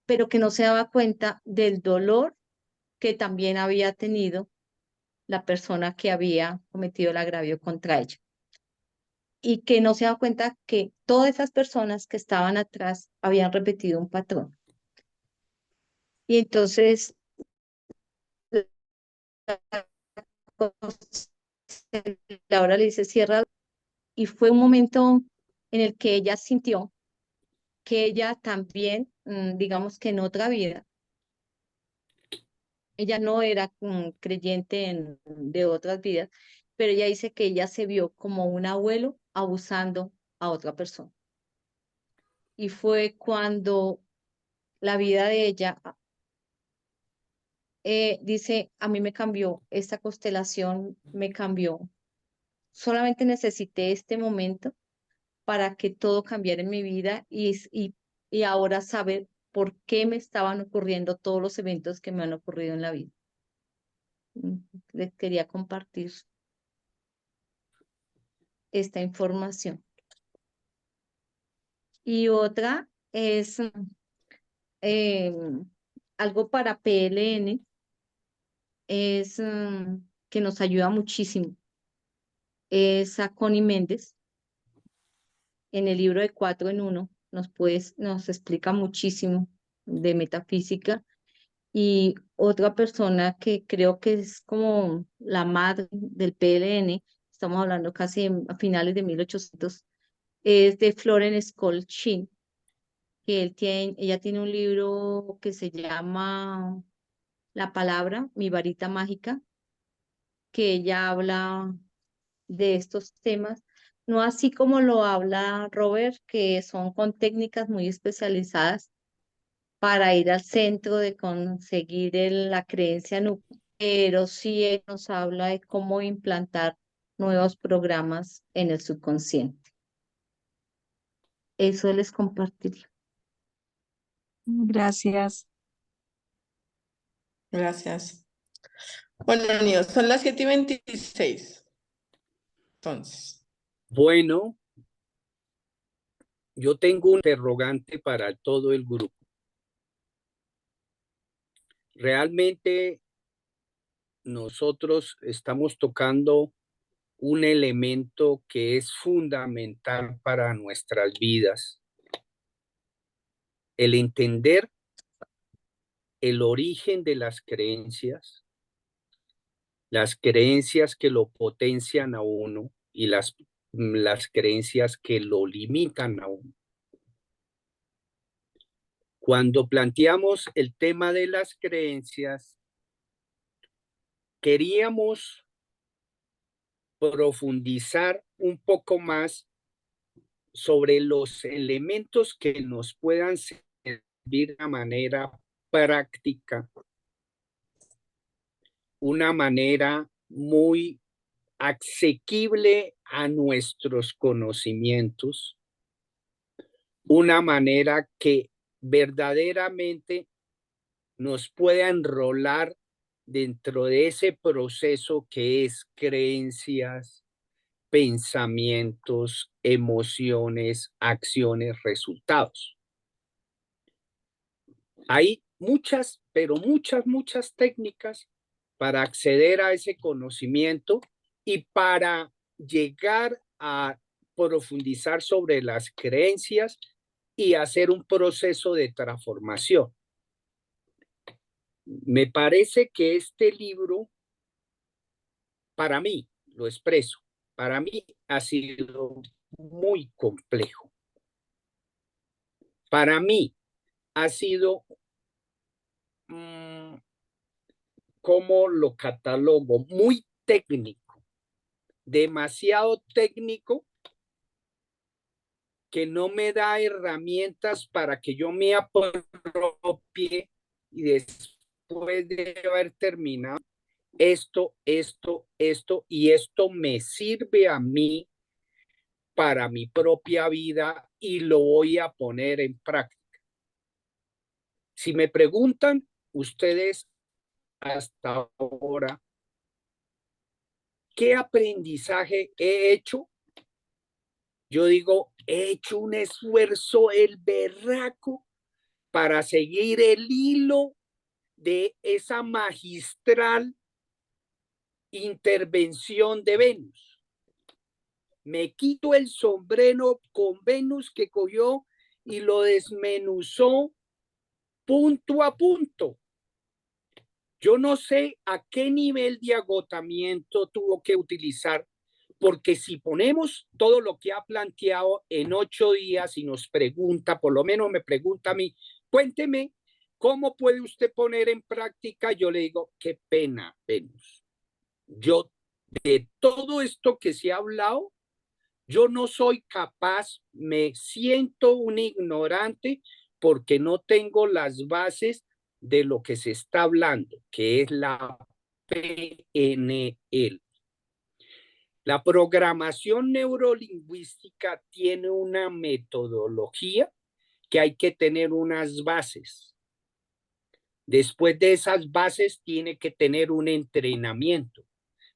pero que no se daba cuenta del dolor que también había tenido la persona que había cometido el agravio contra ella. Y que no se daba cuenta que todas esas personas que estaban atrás habían repetido un patrón. Y entonces Laura le dice, cierra, y fue un momento en el que ella sintió que ella también, digamos que en otra vida, ella no era creyente de otras vidas, pero ella dice que ella se vio como un abuelo abusando a otra persona. Y fue cuando la vida de ella, dice, a mí me cambió, esta constelación me cambió. Solamente necesité este momento para que todo cambiara en mi vida y ahora saber por qué me estaban ocurriendo todos los eventos que me han ocurrido en la vida. Les quería compartir esta información. Y otra es algo para PLN, es que nos ayuda muchísimo. Es a Connie Méndez. En el libro de 4 en 1 nos explica muchísimo de metafísica. Y otra persona que creo que es como la madre del PLN, estamos hablando casi a finales de 1800, es de Florence Scovel Shinn, que ella tiene un libro que se llama La palabra, mi varita mágica, que ella habla de estos temas, no así como lo habla Robert, que son con técnicas muy especializadas para ir al centro de conseguir la creencia núcleo, pero sí él nos habla de cómo implantar nuevos programas en el subconsciente. Eso les compartiría. Gracias. Gracias. Bueno, niños, son las 7:26. Entonces, Bueno, yo tengo un interrogante para todo el grupo. Realmente nosotros estamos tocando un elemento que es fundamental para nuestras vidas. El entender el origen de las creencias que lo potencian a uno y las creencias que lo limitan a uno. Cuando planteamos el tema de las creencias, queríamos profundizar un poco más sobre los elementos que nos puedan servir de una manera práctica, una manera muy asequible a nuestros conocimientos, una manera que verdaderamente nos pueda enrolar dentro de ese proceso que es creencias, pensamientos, emociones, acciones, resultados. Hay muchas, pero muchas técnicas para acceder a ese conocimiento y para llegar a profundizar sobre las creencias y hacer un proceso de transformación. Me parece que este libro, para mí, lo expreso, para mí ha sido muy complejo. Para mí ha sido, ¿cómo lo catalogo? Muy técnico, demasiado técnico, que no me da herramientas para que yo me apropie y después de haber terminado esto, y esto me sirve a mí para mi propia vida y lo voy a poner en práctica. Si me preguntan ustedes hasta ahora, ¿qué aprendizaje he hecho? Yo digo, he hecho un esfuerzo el berraco para seguir el hilo de esa magistral intervención de Venus. Me quito el sombrero con Venus que cogió y lo desmenuzó punto a punto. Yo no sé a qué nivel de agotamiento tuvo que utilizar, porque si ponemos todo lo que ha planteado en 8 días y nos pregunta, por lo menos me pregunta a mí, cuénteme, ¿cómo puede usted poner en práctica? Yo le digo, qué pena, Venus. Yo, de todo esto que se ha hablado, yo no soy capaz, me siento un ignorante porque no tengo las bases de lo que se está hablando, que es la PNL. La programación neurolingüística tiene una metodología que hay que tener unas bases. Después de esas bases tiene que tener un entrenamiento.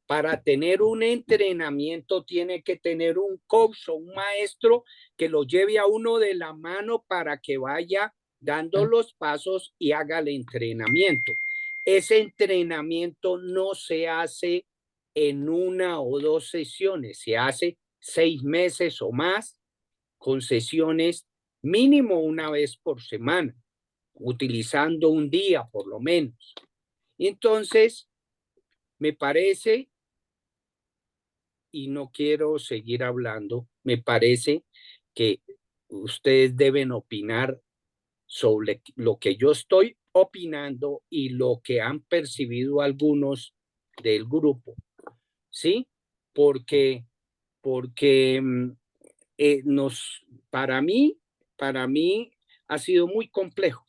Para tener un entrenamiento tiene que tener un coach o un maestro que lo lleve a uno de la mano para que vaya dando los pasos y haga el entrenamiento. Ese entrenamiento no se hace en 1 o 2 sesiones, se hace 6 meses o más, con sesiones mínimo 1 vez por semana, utilizando un día por lo menos. Entonces, me parece, y no quiero seguir hablando, me parece que ustedes deben opinar sobre lo que yo estoy opinando y lo que han percibido algunos del grupo, ¿sí? Porque para mí ha sido muy complejo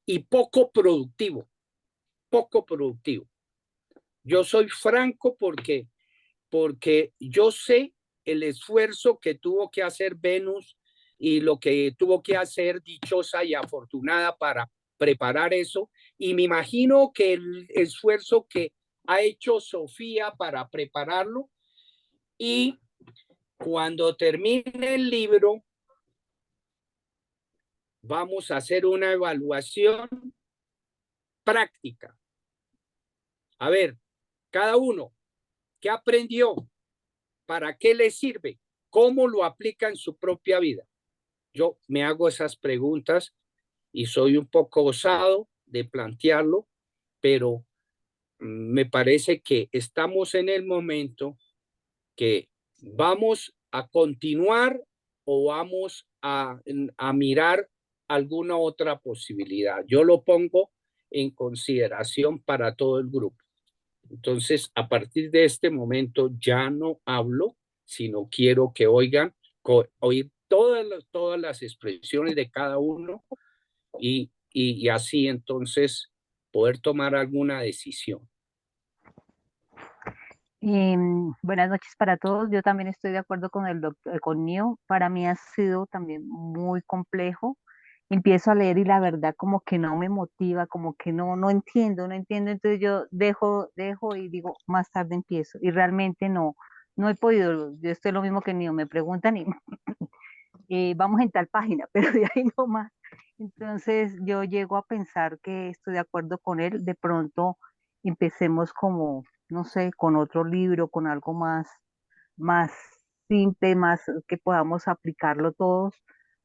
y poco productivo. Yo soy franco porque yo sé el esfuerzo que tuvo que hacer Venus y lo que tuvo que hacer dichosa y afortunada para preparar eso. Y me imagino que el esfuerzo que ha hecho Sofía para prepararlo. Y cuando termine el libro, vamos a hacer una evaluación práctica. A ver, cada uno, ¿qué aprendió? ¿Para qué le sirve? ¿Cómo lo aplica en su propia vida? Yo me hago esas preguntas y soy un poco osado de plantearlo, pero me parece que estamos en el momento que vamos a continuar o vamos a mirar alguna otra posibilidad. Yo lo pongo en consideración para todo el grupo. Entonces, a partir de este momento ya no hablo, sino quiero que oigan, oír todas las expresiones de cada uno y así entonces poder tomar alguna decisión. Buenas noches para todos. Yo también estoy de acuerdo con el doctor, con Nio. Para mí ha sido también muy complejo. Empiezo a leer y la verdad como que no me motiva, como que no entiendo. Entonces yo dejo y digo, más tarde empiezo. Y realmente no he podido. Yo estoy lo mismo que Nio. Me preguntan y vamos en tal página, pero de ahí no más. Entonces yo llego a pensar que estoy de acuerdo con él. De pronto empecemos como, no sé, con otro libro, con algo más simple, más que podamos aplicarlo todos.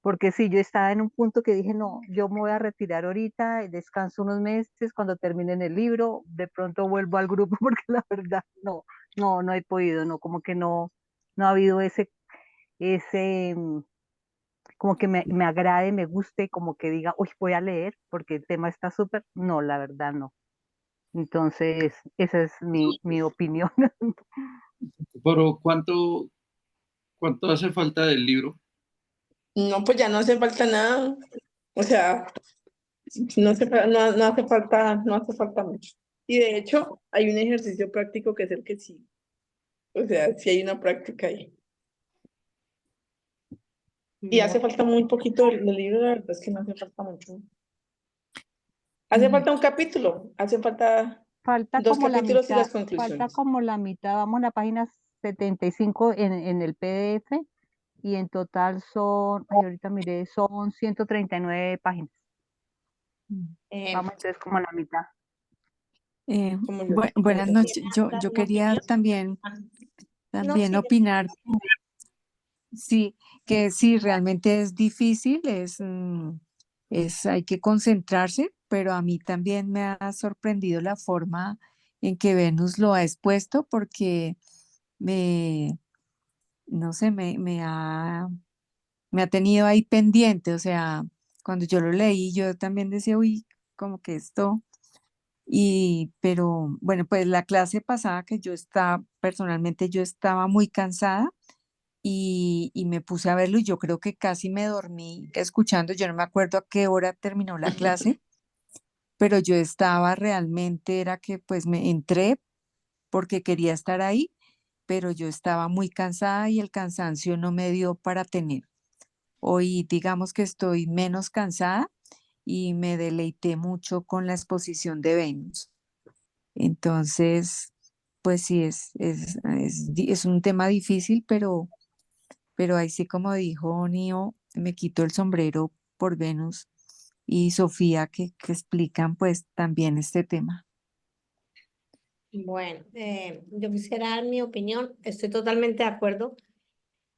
Porque si yo estaba en un punto que dije, no, yo me voy a retirar ahorita, descanso unos meses, cuando terminen el libro, de pronto vuelvo al grupo, porque la verdad no he podido, no, como que no ha habido ese, como que me agrade, me guste, como que diga, uy, voy a leer porque el tema está súper. No, la verdad no. Entonces, esa es mi opinión. Pero ¿cuánto hace falta del libro? No, pues ya no hace falta nada. O sea, no hace falta mucho. Y de hecho, hay un ejercicio práctico que es el que sí. O sea, sí hay una práctica ahí. Y hace falta muy poquito del libro, la verdad es que no hace falta mucho. Hace falta un capítulo, hace falta Falta 2 como la capítulos y mitad, las conclusiones. vamos a la página 75 en el PDF y en total son, ay, ahorita miré, son 139 páginas. Vamos entonces como a la mitad. Como yo. Buenas noches. Yo quería también opinar, sí, que sí, realmente es difícil, hay que concentrarse, pero a mí también me ha sorprendido la forma en que Venus lo ha expuesto, porque no sé, me ha tenido ahí pendiente, o sea, cuando yo lo leí, yo también decía, uy, como que esto. Pero bueno, pues la clase pasada que personalmente yo estaba muy cansada y me puse a verlo y yo creo que casi me dormí escuchando, yo no me acuerdo a qué hora terminó la clase, pero yo estaba realmente, era que pues me entré porque quería estar ahí, pero yo estaba muy cansada y el cansancio no me dio para tener. Hoy digamos que estoy menos cansada y me deleité mucho con la exposición de Venus. Entonces, pues sí, es un tema difícil, pero ahí sí, como dijo Nio, me quito el sombrero por Venus y Sofía que explican pues también este tema. Bueno, yo quisiera dar mi opinión, estoy totalmente de acuerdo.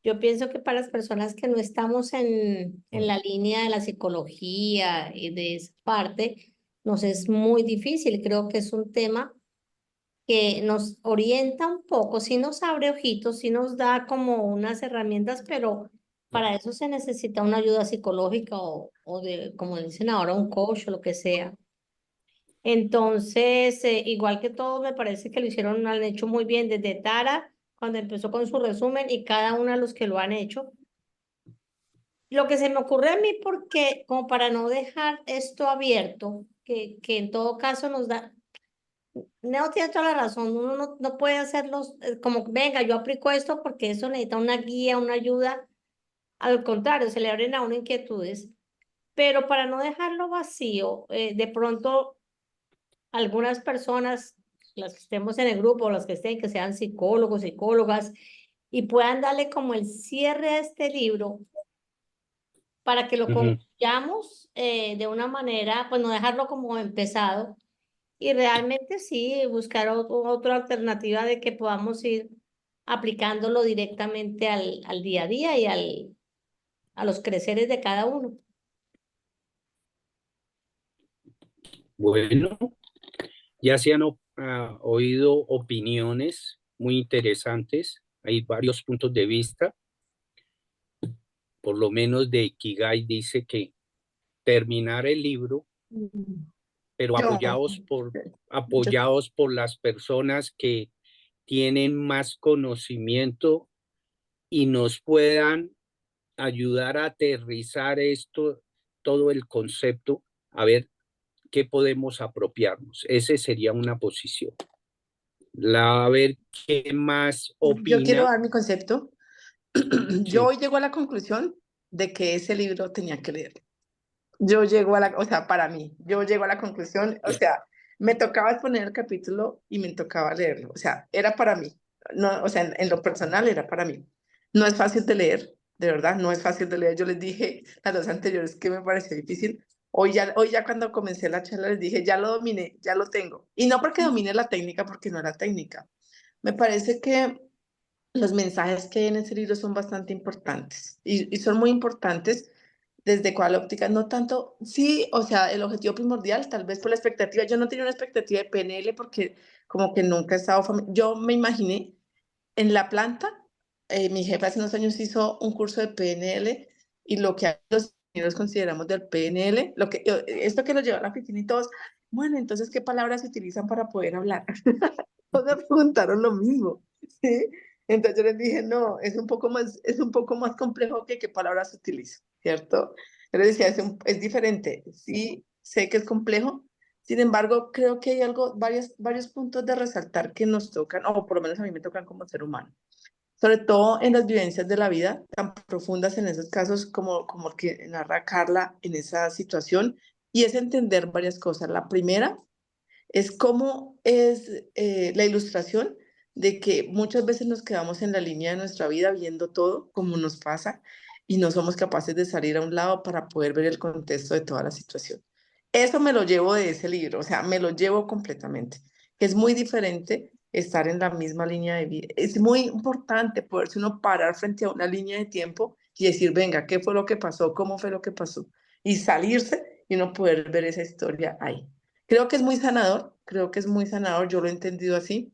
Yo pienso que para las personas que no estamos en la línea de la psicología y de esa parte, nos es muy difícil. Creo que es un tema que nos orienta un poco, sí nos abre ojitos, sí nos da como unas herramientas, pero para eso se necesita una ayuda psicológica o de, como dicen ahora, un coach o lo que sea. Entonces, igual que todo, me parece que lo han hecho muy bien desde Tara, cuando empezó con su resumen, y cada uno de los que lo han hecho. Lo que se me ocurre a mí, porque como para no dejar esto abierto, que en todo caso nos da, Neo tiene toda la razón, uno no puede hacerlos como, venga, yo aplico esto porque eso necesita una guía, una ayuda. Al contrario, se le abren a uno inquietudes. Pero para no dejarlo vacío, de pronto algunas personas, las que estemos en el grupo, las que estén, que sean psicólogos, psicólogas, y puedan darle como el cierre a este libro para que lo concluyamos de una manera, pues no dejarlo como empezado, y realmente sí buscar otra alternativa de que podamos ir aplicándolo directamente al día a día y a los creceres de cada uno. Bueno, ya se han oído opiniones muy interesantes. Hay varios puntos de vista. Por lo menos de Ikigai dice que terminar el libro, pero apoyados por las personas que tienen más conocimiento y nos puedan ayudar a aterrizar esto, todo el concepto, a ver qué podemos apropiarnos. Esa sería una posición. A ver qué más opina. Yo quiero dar mi concepto. Sí. Yo hoy llego a la conclusión de que ese libro tenía que leerlo. Yo llego a o sea, para mí, yo llego a la conclusión, o sea, me tocaba exponer el capítulo y me tocaba leerlo, o sea, era para mí, no, o sea, en lo personal era para mí. No es fácil de leer, de verdad, no es fácil de leer. Yo les dije las dos anteriores que me pareció difícil. Hoy ya cuando comencé la charla les dije, ya lo dominé, ya lo tengo. Y no porque domine la técnica, porque no era técnica. Me parece que los mensajes que hay en ese libro son bastante importantes y son muy importantes desde cuál óptica, no tanto, sí, o sea, el objetivo primordial, tal vez por la expectativa, yo no tenía una expectativa de PNL porque como que nunca he estado, yo me imaginé en la planta, mi jefe hace unos años hizo un curso de PNL y lo que los ingenieros consideramos del PNL, esto que nos lleva a la oficina y todos, bueno, entonces, ¿qué palabras se utilizan para poder hablar? Todos me preguntaron lo mismo, ¿sí? Entonces yo les dije, no, es un poco más complejo que qué palabras se utilizan, ¿cierto? Yo les decía, es diferente, sí, sé que es complejo, sin embargo, creo que hay varios puntos de resaltar que nos tocan, o por lo menos a mí me tocan como ser humano, sobre todo en las vivencias de la vida tan profundas en esos casos como el que narra Carla en esa situación, y es entender varias cosas. La primera es cómo es la ilustración de que muchas veces nos quedamos en la línea de nuestra vida viendo todo como nos pasa y no somos capaces de salir a un lado para poder ver el contexto de toda la situación. Eso me lo llevo de ese libro, o sea, me lo llevo completamente. Es muy diferente estar en la misma línea de vida. Es muy importante poderse uno parar frente a una línea de tiempo y decir, venga, ¿qué fue lo que pasó? ¿Cómo fue lo que pasó? Y salirse y uno poder ver esa historia ahí. Creo que es muy sanador, yo lo he entendido así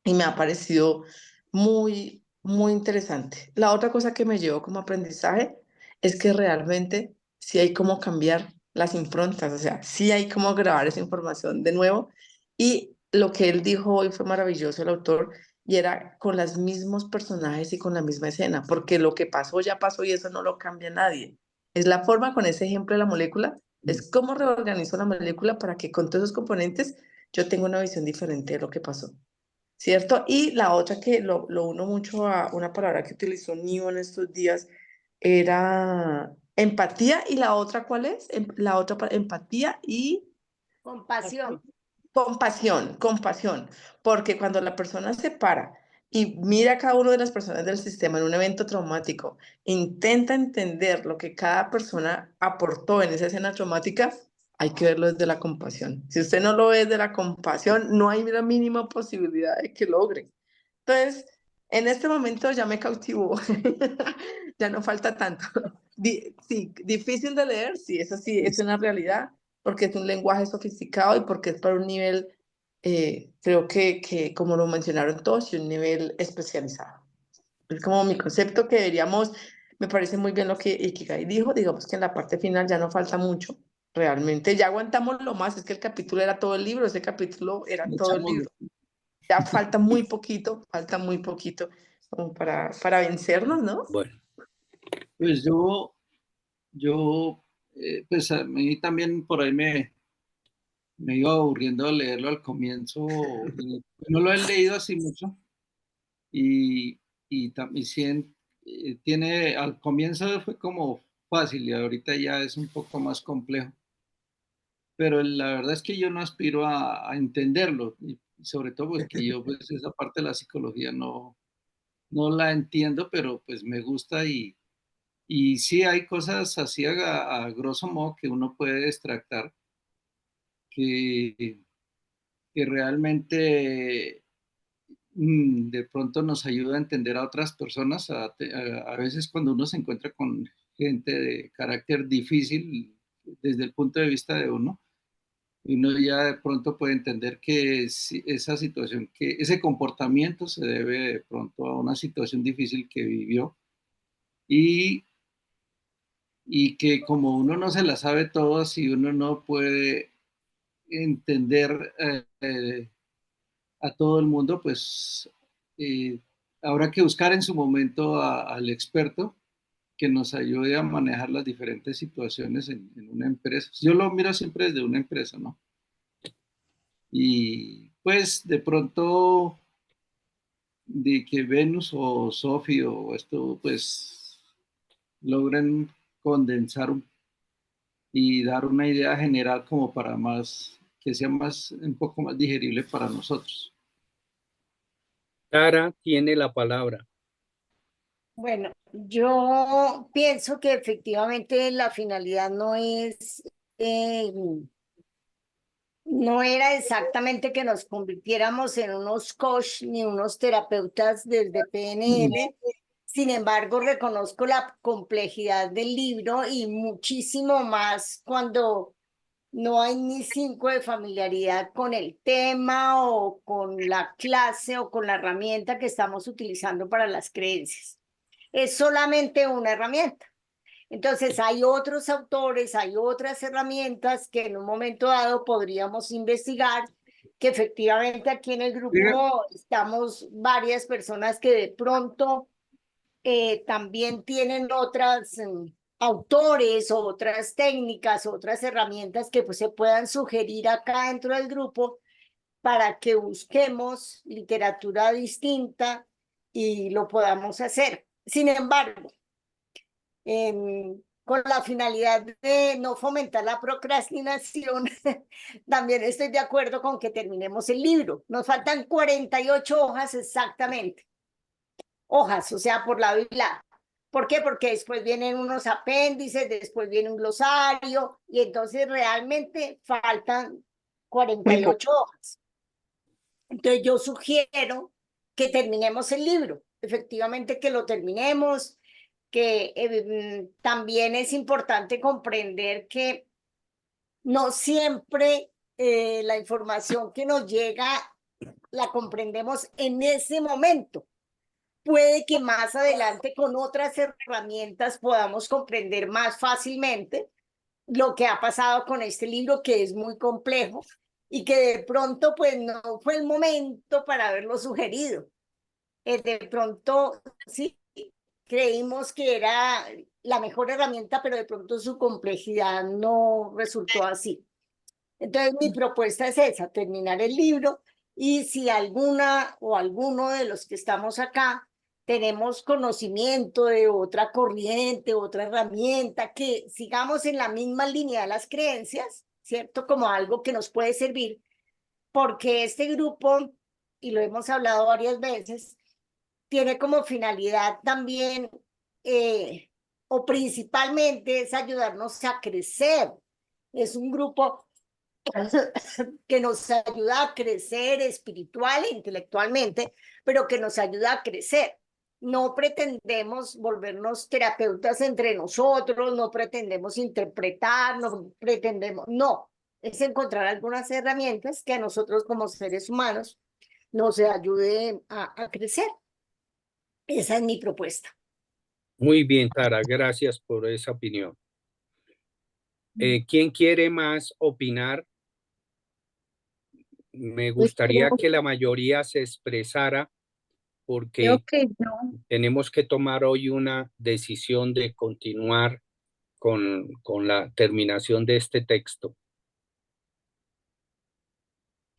y me ha parecido muy, muy interesante. La otra cosa que me llevó como aprendizaje es que realmente sí hay cómo cambiar las improntas, o sea, sí hay cómo grabar esa información de nuevo. Y lo que él dijo hoy fue maravilloso, el autor, y era con los mismos personajes y con la misma escena, porque lo que pasó ya pasó y eso no lo cambia nadie. Es la forma con ese ejemplo de la molécula, es cómo reorganizo la molécula para que con todos esos componentes yo tenga una visión diferente de lo que pasó. ¿Cierto? Y la otra que lo uno mucho a una palabra que utilizó Neo en estos días era empatía, y la otra, ¿cuál es? La otra, empatía y Compasión. compasión, porque cuando la persona se para y mira a cada una de las personas del sistema en un evento traumático, intenta entender lo que cada persona aportó en esa escena traumática, hay que verlo desde la compasión. Si usted no lo ve desde la compasión, no hay la mínima posibilidad de que logre. Entonces, en este momento ya me cautivó, ya no falta tanto. Sí, difícil de leer, sí, eso sí, es una realidad, porque es un lenguaje sofisticado y porque es para un nivel, creo que como lo mencionaron todos, y un nivel especializado. Es como mi concepto que deberíamos, me parece muy bien lo que Ikigai dijo, digamos que en la parte final ya no falta mucho, realmente ya aguantamos lo más, es que el capítulo era todo el libro, ese capítulo era Le todo el echamos- libro. Ya falta muy poquito como para vencernos, ¿no? Bueno, Pues pues a mí también por ahí me iba aburriendo de leerlo al comienzo. Y no lo he leído así mucho. Y también tiene, al comienzo fue como fácil y ahorita ya es un poco más complejo. Pero la verdad es que yo no aspiro a entenderlo. Y sobre todo porque yo pues esa parte de la psicología no la entiendo, pero pues me gusta y sí hay cosas así a grosso modo que uno puede extractar que, que realmente de pronto nos ayuda a entender a otras personas. A veces cuando uno se encuentra con gente de carácter difícil desde el punto de vista de uno, y uno ya de pronto puede entender que esa situación, que ese comportamiento se debe de pronto a una situación difícil que vivió y, y que como uno no se la sabe todas y uno no puede entender a todo el mundo, pues eh, habrá que buscar en su momento al experto que nos ayude a manejar las diferentes situaciones en una empresa. Yo lo miro siempre desde una empresa, ¿no? Y pues de pronto de que Venus o Sophie o esto pues logren condensar y dar una idea general como para más, que sea más, un poco más digerible para nosotros. Tara tiene la palabra. Bueno, yo pienso que efectivamente la finalidad eh, no era exactamente que nos convirtiéramos en unos coach ni unos terapeutas desde PNL. Sin embargo, reconozco la complejidad del libro y muchísimo más cuando no hay ni 5 de familiaridad con el tema o con la clase o con la herramienta que estamos utilizando para las creencias. Es solamente una herramienta. Entonces, hay otros autores, hay otras herramientas que en un momento dado podríamos investigar, que efectivamente aquí en el grupo estamos varias personas que de pronto también tienen otras autores o otras técnicas, otras herramientas que pues, se puedan sugerir acá dentro del grupo para que busquemos literatura distinta y lo podamos hacer. Sin embargo, con la finalidad de no fomentar la procrastinación, también estoy de acuerdo con que terminemos el libro. Nos faltan 48 hojas exactamente. Hojas, o sea, por lado y lado. ¿Por qué? Porque después vienen unos apéndices, después viene un glosario, y entonces realmente faltan 48 hojas. Entonces yo sugiero que terminemos el libro, efectivamente que lo terminemos, que también es importante comprender que no siempre la información que nos llega la comprendemos en ese momento. Puede que más adelante con otras herramientas podamos comprender más fácilmente lo que ha pasado con este libro, que es muy complejo y que de pronto pues no fue el momento para haberlo sugerido. De pronto sí creímos que era la mejor herramienta, pero de pronto su complejidad no resultó así. Entonces mi propuesta es esa, terminar el libro, y si alguna o alguno de los que estamos acá tenemos conocimiento de otra corriente, otra herramienta, que sigamos en la misma línea de las creencias, ¿cierto? Como algo que nos puede servir, porque este grupo, y lo hemos hablado varias veces, tiene como finalidad también, o principalmente, es ayudarnos a crecer. Es un grupo que nos ayuda a crecer espiritual e intelectualmente, pero que nos ayuda a crecer. No pretendemos volvernos terapeutas entre nosotros, no pretendemos interpretar, no pretendemos, no, es encontrar algunas herramientas que a nosotros como seres humanos nos ayuden a crecer. Esa es mi propuesta. Muy bien, Tara, gracias por esa opinión. ¿Quién quiere más opinar? Me Pues gustaría que la mayoría se expresara creo porque que yo, tenemos que tomar hoy una decisión de continuar con la terminación de este texto.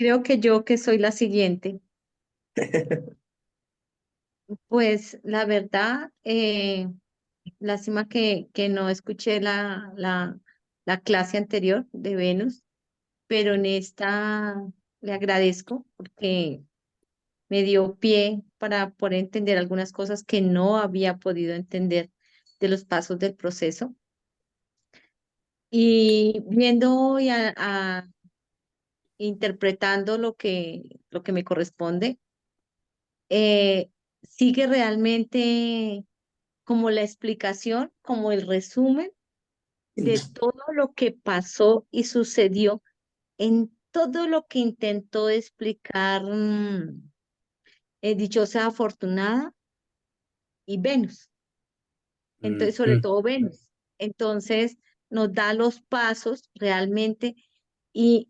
creo que yo que soy la siguiente. Pues la verdad, lástima que no escuché la clase anterior de Venus, pero en esta le agradezco porque me dio pie para poder entender algunas cosas que no había podido entender de los pasos del proceso. Y viendo hoy interpretando lo que me corresponde, sigue realmente como la explicación, como el resumen de todo lo que pasó y sucedió en todo lo que intentó explicar Dichosa Afortunada y Venus. Entonces, sobre Ujú. todo Venus. Entonces, nos da los pasos realmente y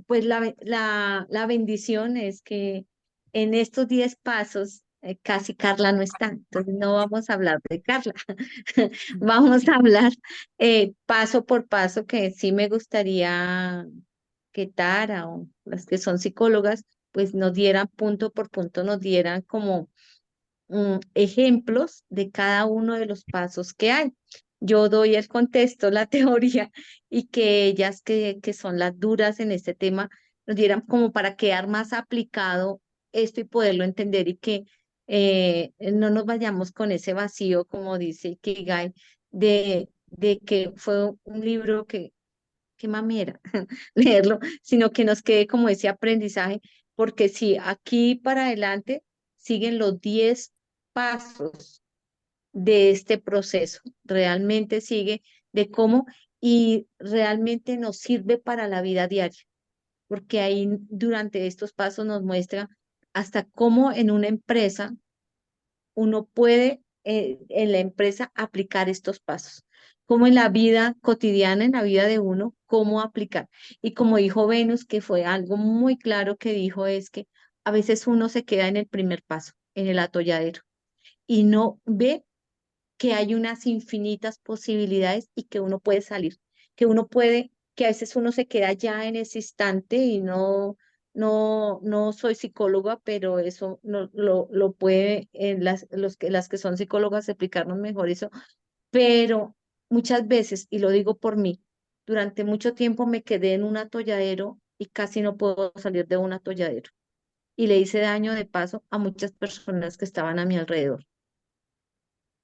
pues la bendición es que en estos 10 pasos casi Carla no está, entonces no vamos a hablar de Carla, vamos a hablar paso por paso que sí me gustaría que Tara o las que son psicólogas pues nos dieran punto por punto, nos dieran como ejemplos de cada uno de los pasos que hay. Yo doy el contexto, la teoría, y que ellas que son las duras en este tema nos dieran como para quedar más aplicado esto y poderlo entender y que no nos vayamos con ese vacío, como dice Ikigai, de que fue un libro que qué mamera leerlo, sino que nos quede como ese aprendizaje, porque si aquí para adelante siguen los 10 pasos de este proceso, realmente sigue de cómo y realmente nos sirve para la vida diaria, porque ahí durante estos pasos nos muestra hasta cómo en una empresa uno puede en la empresa aplicar estos pasos, como en la vida cotidiana, en la vida de uno, cómo aplicar. Y como dijo Venus, que fue algo muy claro que dijo, es que a veces uno se queda en el primer paso, en el atolladero, y no ve que hay unas infinitas posibilidades y que uno puede salir, que uno puede, que a veces uno se queda ya en ese instante y no soy psicóloga, pero eso no, lo puede las que son psicólogas explicarnos mejor eso, pero muchas veces, y lo digo por mí, durante mucho tiempo me quedé en un atolladero y casi no puedo salir de un atolladero. Y le hice daño de paso a muchas personas que estaban a mi alrededor.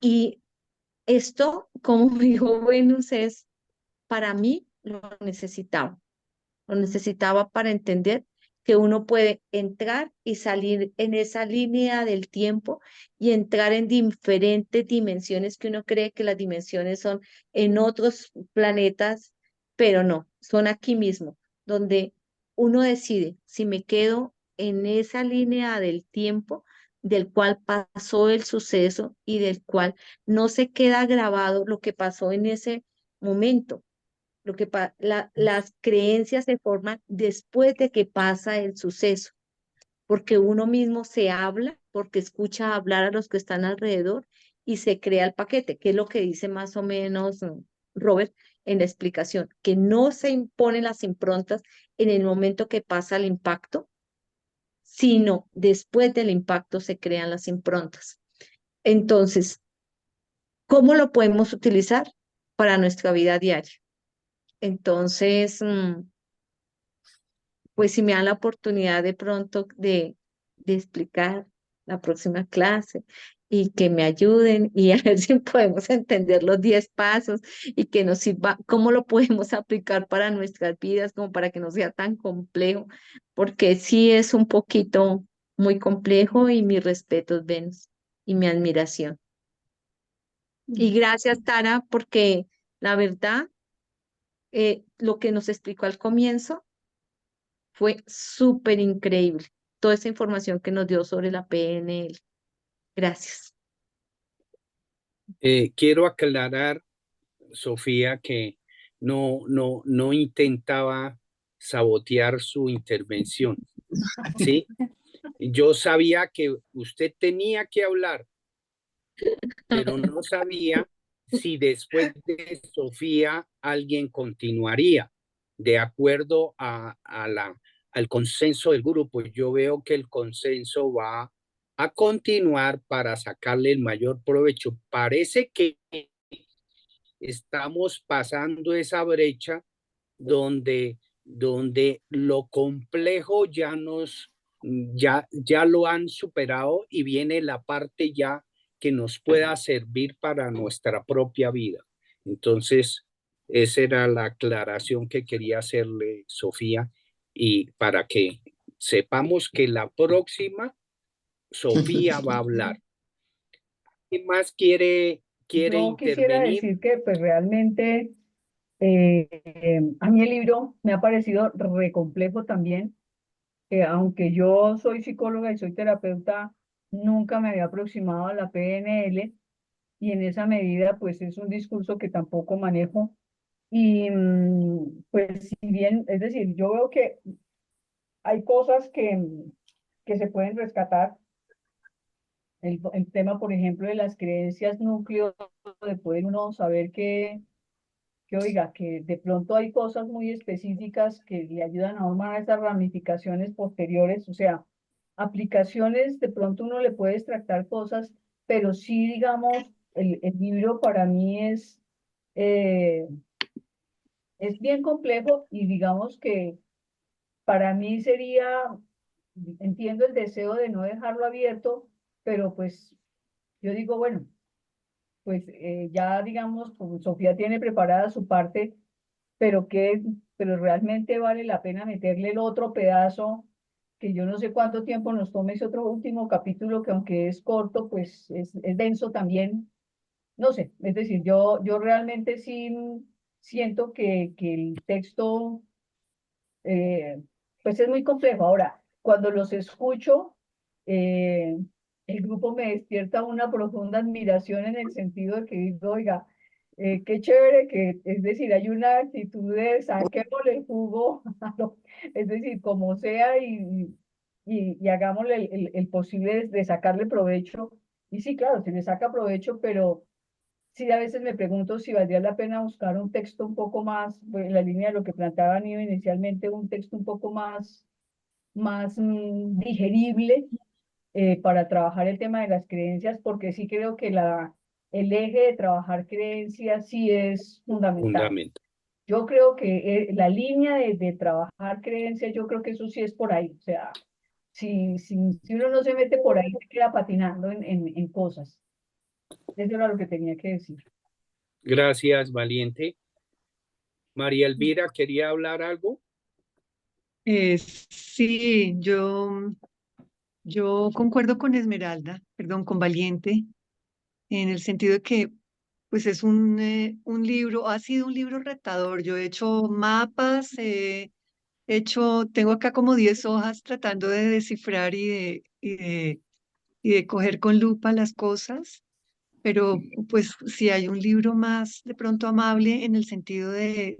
Y esto, como me dijo Venus, es para mí lo necesitaba para entender que uno puede entrar y salir en esa línea del tiempo y entrar en diferentes dimensiones que uno cree que las dimensiones son en otros planetas, pero no, son aquí mismo, donde uno decide si me quedo en esa línea del tiempo del cual pasó el suceso y del cual no se queda grabado lo que pasó en ese momento, las creencias se forman después de que pasa el suceso, porque uno mismo se habla, porque escucha hablar a los que están alrededor y se crea el paquete, que es lo que dice más o menos Robert en la explicación, que no se imponen las improntas en el momento que pasa el impacto, sino después del impacto se crean las improntas. Entonces, ¿cómo lo podemos utilizar para nuestra vida diaria? Entonces, pues si me dan la oportunidad de pronto de explicar la próxima clase y que me ayuden y a ver si podemos entender los 10 pasos y que nos sirva, cómo lo podemos aplicar para nuestras vidas, como para que no sea tan complejo, porque sí es un poquito muy complejo y mis respetos, Venus, y mi admiración. Y gracias, Tara, porque la verdad, lo que nos explicó al comienzo fue súper increíble. Toda esa información que nos dio sobre la PNL. Gracias. Quiero aclarar, Sofía, que no intentaba sabotear su intervención, ¿sí? Yo sabía que usted tenía que hablar, pero no sabía si después de Sofía alguien continuaría de acuerdo al consenso del grupo. Yo veo que el consenso va a continuar para sacarle el mayor provecho. Parece que estamos pasando esa brecha donde lo complejo ya lo han superado y viene la parte ya que nos pueda servir para nuestra propia vida. Entonces, esa era la aclaración que quería hacerle, Sofía, y para que sepamos que la próxima, Sofía va a hablar. ¿Quién más quiere Yo quisiera intervenir? decir que pues realmente a mí el libro me ha parecido re complejo también. Aunque yo soy psicóloga y soy terapeuta, nunca me había aproximado a la PNL y en esa medida pues es un discurso que tampoco manejo. Y pues si bien, es decir, yo veo que hay cosas que se pueden rescatar. El tema, por ejemplo, de las creencias núcleo, de poder uno saber que oiga, que de pronto hay cosas muy específicas que le ayudan a formar esas ramificaciones posteriores, o sea, aplicaciones, de pronto uno le puede extractar cosas, pero sí, digamos, el libro para mí es bien complejo y digamos que para mí sería, entiendo el deseo de no dejarlo abierto, pero pues yo digo, bueno, pues ya digamos, como Sofía tiene preparada su parte, pero pero realmente vale la pena meterle el otro pedazo, que yo no sé cuánto tiempo nos tome ese otro último capítulo, que aunque es corto, pues es denso también. No sé, es decir, yo realmente sí siento que el texto pues es muy complejo. Ahora, cuando los escucho, eh, el grupo me despierta una profunda admiración en el sentido de que digo, oiga, qué chévere que, es decir, hay una actitud de saquémosle el jugo, es decir, como sea y hagámosle el posible de sacarle provecho. Y sí, claro, se le saca provecho, pero sí, a veces me pregunto si valdría la pena buscar un texto un poco más, pues, en la línea de lo que planteaba Nio inicialmente, un texto un poco más digerible para trabajar el tema de las creencias, porque sí creo que el eje de trabajar creencias sí es fundamental. Fundamental. Yo creo que la línea de trabajar creencias, yo creo que eso sí es por ahí. O sea, si uno no se mete por ahí, se queda patinando en cosas. Eso era lo que tenía que decir. Gracias, Valiente. María Elvira, ¿quería hablar algo? Sí, yo concuerdo con Esmeralda, perdón, con Valiente, en el sentido de que pues es un libro, ha sido un libro retador. Yo he hecho mapas, tengo acá como 10 hojas tratando de descifrar y de coger con lupa las cosas, pero pues si hay un libro más de pronto amable en el sentido de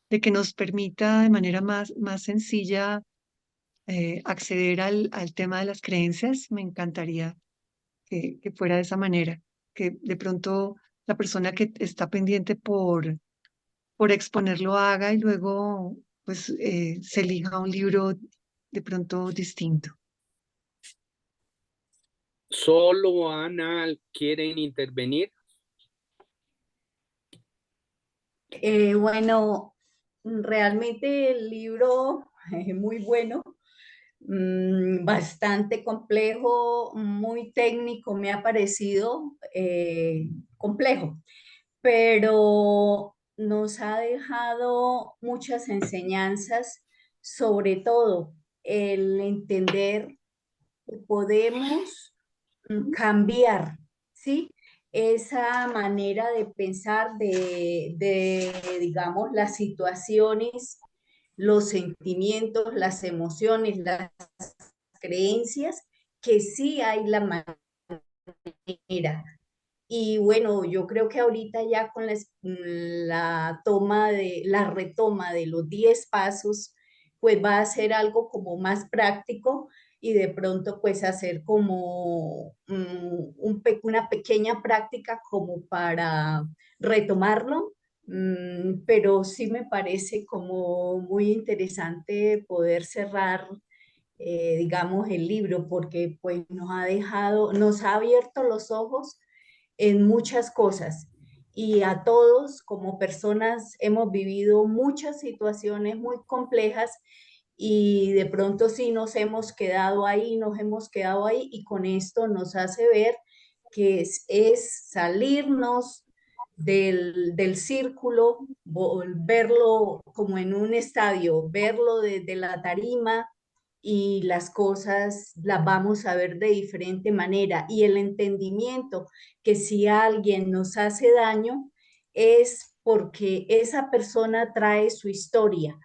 que nos permita de manera más sencilla acceder al tema de las creencias, me encantaría que fuera de esa manera, que de pronto la persona que está pendiente por exponer lo haga y luego pues se elija un libro de pronto distinto. ¿Solo Ana quieren intervenir? Bueno, realmente el libro es muy bueno. bastante complejo, muy técnico, me ha parecido complejo, pero nos ha dejado muchas enseñanzas, sobre todo el entender que podemos cambiar, ¿sí? Esa manera de pensar digamos, las situaciones, los sentimientos, las emociones, las creencias, que sí hay la manera. Y bueno, yo creo que ahorita ya con la retoma de los 10 pasos, pues va a ser algo como más práctico y de pronto pues hacer como una pequeña práctica como para retomarlo. Pero sí me parece como muy interesante poder cerrar, digamos, el libro porque pues nos ha abierto los ojos en muchas cosas y a todos como personas hemos vivido muchas situaciones muy complejas y de pronto sí nos hemos quedado ahí, y con esto nos hace ver que es salirnos del círculo, verlo como en un estadio, verlo desde la tarima y las cosas las vamos a ver de diferente manera y el entendimiento que si alguien nos hace daño es porque esa persona trae su historia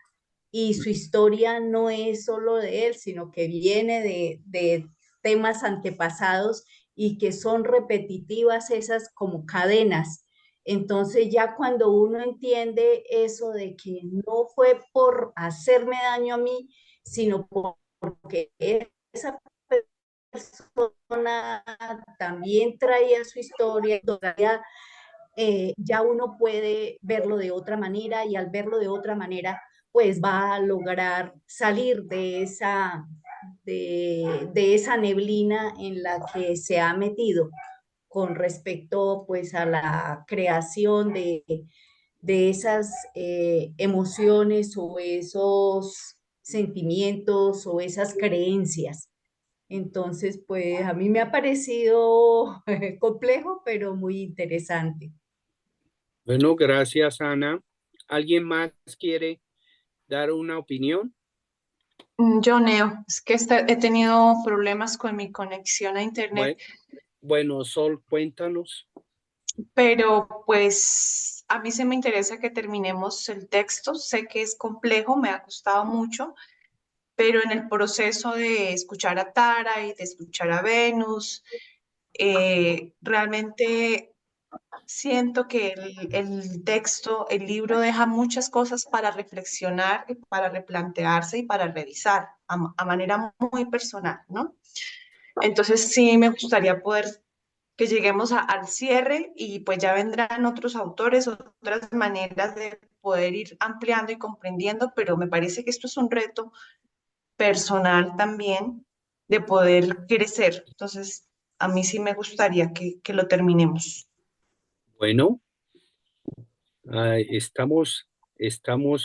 y su historia no es solo de él, sino que viene de temas antepasados y que son repetitivas esas como cadenas. Entonces ya cuando uno entiende eso de que no fue por hacerme daño a mí, sino porque esa persona también traía su historia, todavía ya uno puede verlo de otra manera y al verlo de otra manera, pues va a lograr salir de esa neblina en la que se ha metido con respecto pues a la creación de esas emociones o esos sentimientos o esas creencias. Entonces, pues a mí me ha parecido complejo, pero muy interesante. Bueno, gracias, Ana. ¿Alguien más quiere dar una opinión? Yo, Neo, es que he tenido problemas con mi conexión a internet, Bueno, Sol, cuéntanos. pero pues a mí se me interesa que terminemos el texto. Sé que es complejo, me ha costado mucho, pero en el proceso de escuchar a Tara y de escuchar a Venus, realmente siento que el texto, el libro deja muchas cosas para reflexionar, para replantearse y para revisar a manera muy personal, ¿no? Entonces sí me gustaría poder que lleguemos al cierre y pues ya vendrán otros autores, otras maneras de poder ir ampliando y comprendiendo, pero me parece que esto es un reto personal también de poder crecer. Entonces, a mí sí me gustaría que lo terminemos. Bueno, estamos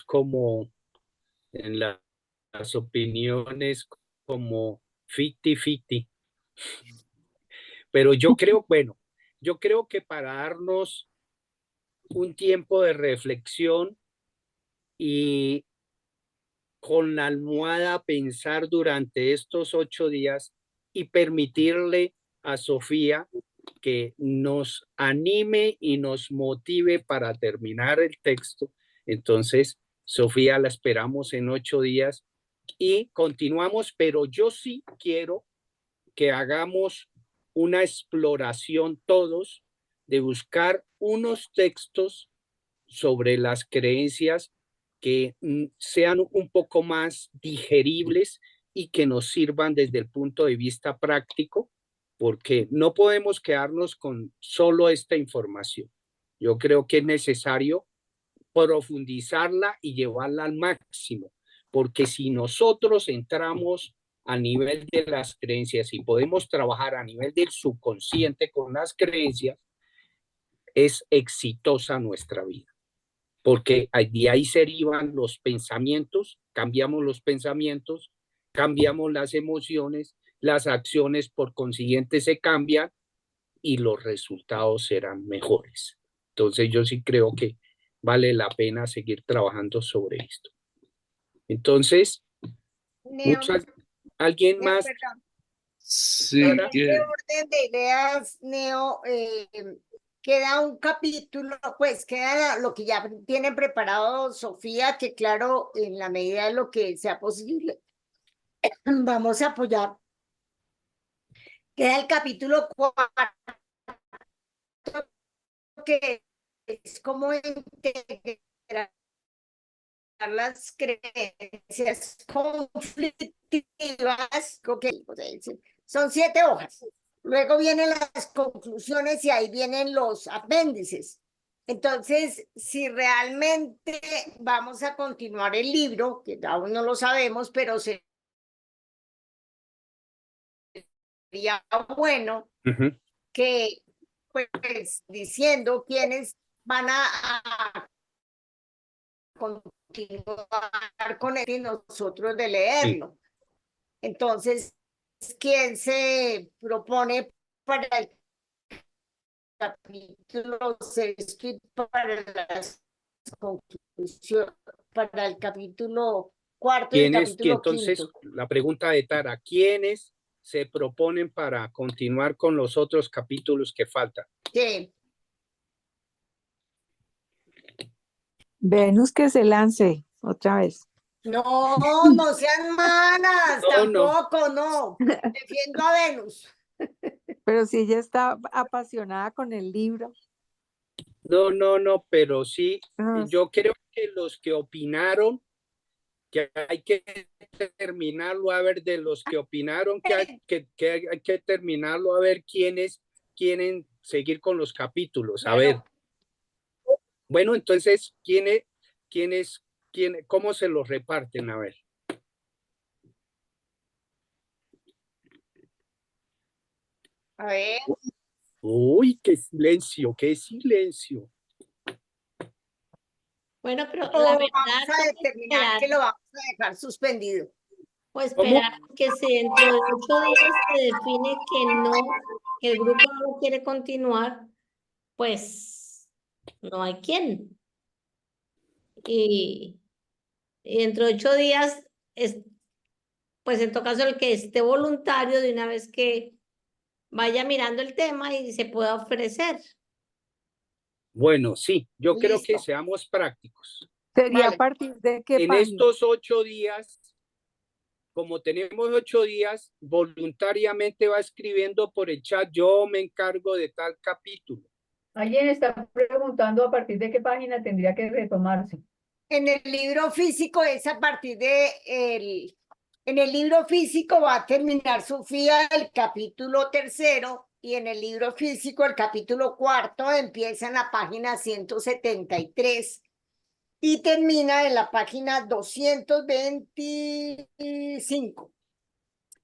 como en las opiniones como 50-50. Pero yo creo, bueno, yo creo que para darnos un tiempo de reflexión y con la almohada pensar durante estos 8 días y permitirle a Sofía que nos anime y nos motive para terminar el texto. Entonces, Sofía, la esperamos en 8 días y continuamos, pero yo sí quiero que hagamos una exploración todos de buscar unos textos sobre las creencias que sean un poco más digeribles y que nos sirvan desde el punto de vista práctico, porque no podemos quedarnos con solo esta información. Yo creo que es necesario profundizarla y llevarla al máximo, porque si nosotros entramos a nivel de las creencias y podemos trabajar a nivel del subconsciente con las creencias, es exitosa nuestra vida, porque de ahí se derivan los pensamientos, cambiamos los pensamientos cambiamos las emociones, las acciones por consiguiente se cambian y los resultados serán mejores. Entonces yo sí creo que vale la pena seguir trabajando sobre esto. Entonces, Neo, ¿alguien Neo, más? perdón. Sí, En Ahora, este orden de ideas, Neo, queda un capítulo, pues queda lo que ya tiene preparado Sofía, que claro, en la medida de lo que sea posible, vamos a apoyar. Queda el capítulo 4, que es como integrar las creencias conflictivas, son 7 hojas. Luego vienen las conclusiones y ahí vienen los apéndices. Entonces, si realmente vamos a continuar el libro, que aún no lo sabemos, pero sería bueno que, pues, diciendo quiénes van a continuar con él y nosotros de leerlo. Entonces, ¿quién se propone para el capítulo 6 y para las conclusiones, para el capítulo 4 y el ¿quiénes? capítulo Entonces, 5? la pregunta de Tara, ¿quiénes se proponen para continuar con los otros capítulos que faltan? Sí. Venus que se lance otra vez. No, no sean malas, No, no. tampoco, no. Defiendo a Venus. Pero si ella está apasionada con el libro. No, pero sí, Ah, yo creo que los que opinaron, que hay que terminarlo a ver de los que opinaron, que hay que terminarlo a ver quiénes quieren seguir con los capítulos. A ver. Bueno, entonces, cómo se los reparten? A ver. A ver. Uy, qué silencio, qué silencio. Bueno, pero O la vamos verdad, a toca determinar esperar. que lo vamos a dejar suspendido. O esperar que si dentro de 8 días se define que el grupo no lo quiere continuar, pues no hay quien. Y dentro de 8 días, pues en todo caso el que esté voluntario de una vez que vaya mirando el tema y se pueda ofrecer. Bueno, sí, yo creo que Listo. seamos prácticos. ¿Sería Vale. a partir de qué En página? estos 8 días, como tenemos 8 días, voluntariamente va escribiendo por el chat, yo me encargo de tal capítulo. Alguien está preguntando a partir de qué página tendría que retomarse. En el libro físico es a partir en el libro físico va a terminar Sofía el capítulo 3 y en el libro físico el capítulo 4 empieza en la página 173 y termina en la página 225.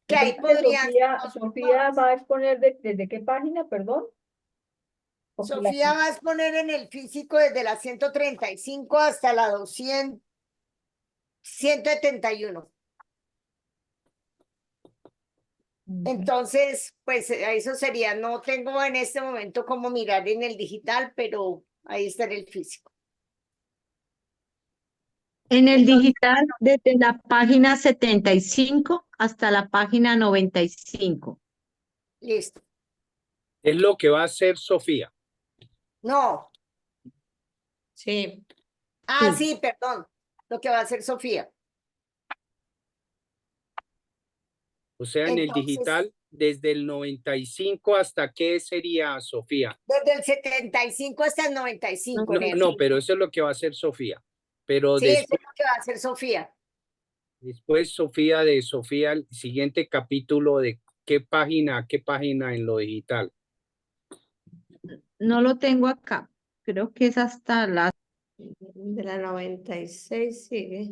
Que ahí Entonces, podrían... Sofía va a exponer desde qué página, perdón. Porque Sofía va a exponer en el físico desde la 135 hasta la 171. Entonces, pues eso sería, no tengo en este momento cómo mirar en el digital, pero ahí está en el físico. En el digital, desde la página 75 hasta la página 95. Listo. Es lo que va a hacer Sofía. No. Sí. Ah, sí, perdón. Lo que va a hacer Sofía. O sea, en el digital, desde el 95 hasta qué sería, Sofía. Desde el 75 hasta el 95. No, pero eso es lo que va a hacer Sofía. Pero Sí, eso es después, lo que va a hacer Sofía. Sofía, el siguiente capítulo de qué página en lo digital. No lo tengo acá. Creo que es hasta la... De la 96 sigue.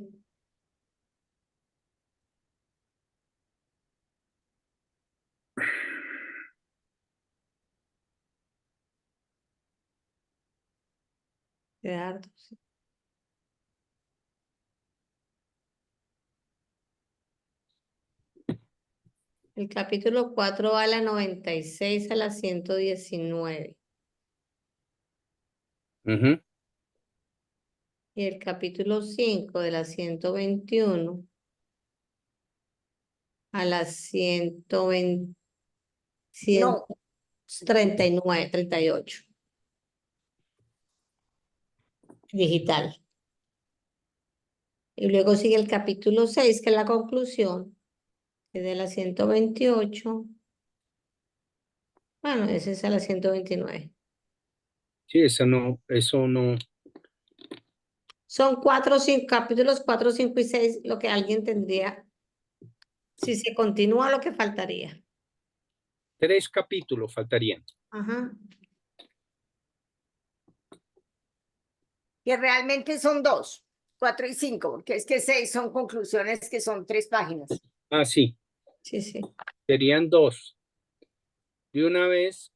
Gerardo, sí. El capítulo 4 va a la 96 a la 119. Ujú. Y el capítulo 5 de la 121 a la 120, No, 139, 38. Digital. Y luego sigue el capítulo 6, que es la conclusión, que es de la 128. Bueno, ese es a la 129. Sí, eso no. Son 4, 5 capítulos, 4, 5 y 6, lo que alguien tendría. Si se continúa, lo que faltaría. 3 capítulos faltarían. Ajá. que realmente son 2, 4 y 5, porque es que 6 son conclusiones que son 3 páginas. Ah, sí, Sí, sí. serían 2. De una vez,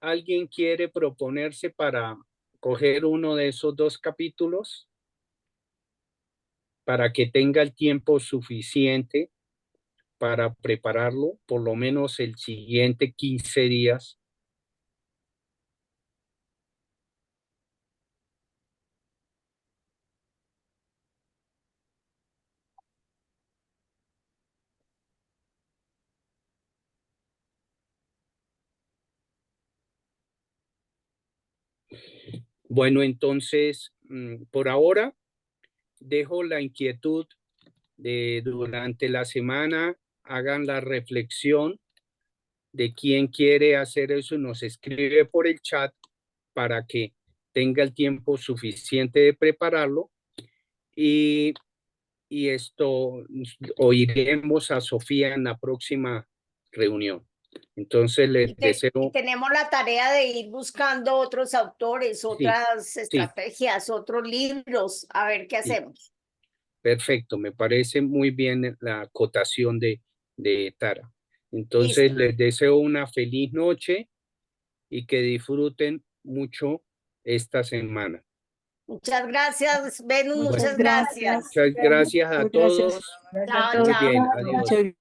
¿alguien quiere proponerse para coger uno de esos 2 capítulos para que tenga el tiempo suficiente para prepararlo, por lo menos el siguiente 15 días? Bueno, entonces, por ahora, dejo la inquietud de durante la semana, hagan la reflexión de quién quiere hacer eso y nos escribe por el chat para que tenga el tiempo suficiente de prepararlo y esto oiremos a Sofía en la próxima reunión. Entonces les deseo. Tenemos la tarea de ir buscando otros autores, otras estrategias, otros libros, a ver qué hacemos. Perfecto, me parece muy bien la acotación de Tara. Entonces les deseo una feliz noche y que disfruten mucho esta semana. Muchas gracias, Venus, Bueno, muchas gracias. muchas gracias a todos. Chao, Muy chao. bien, adiós.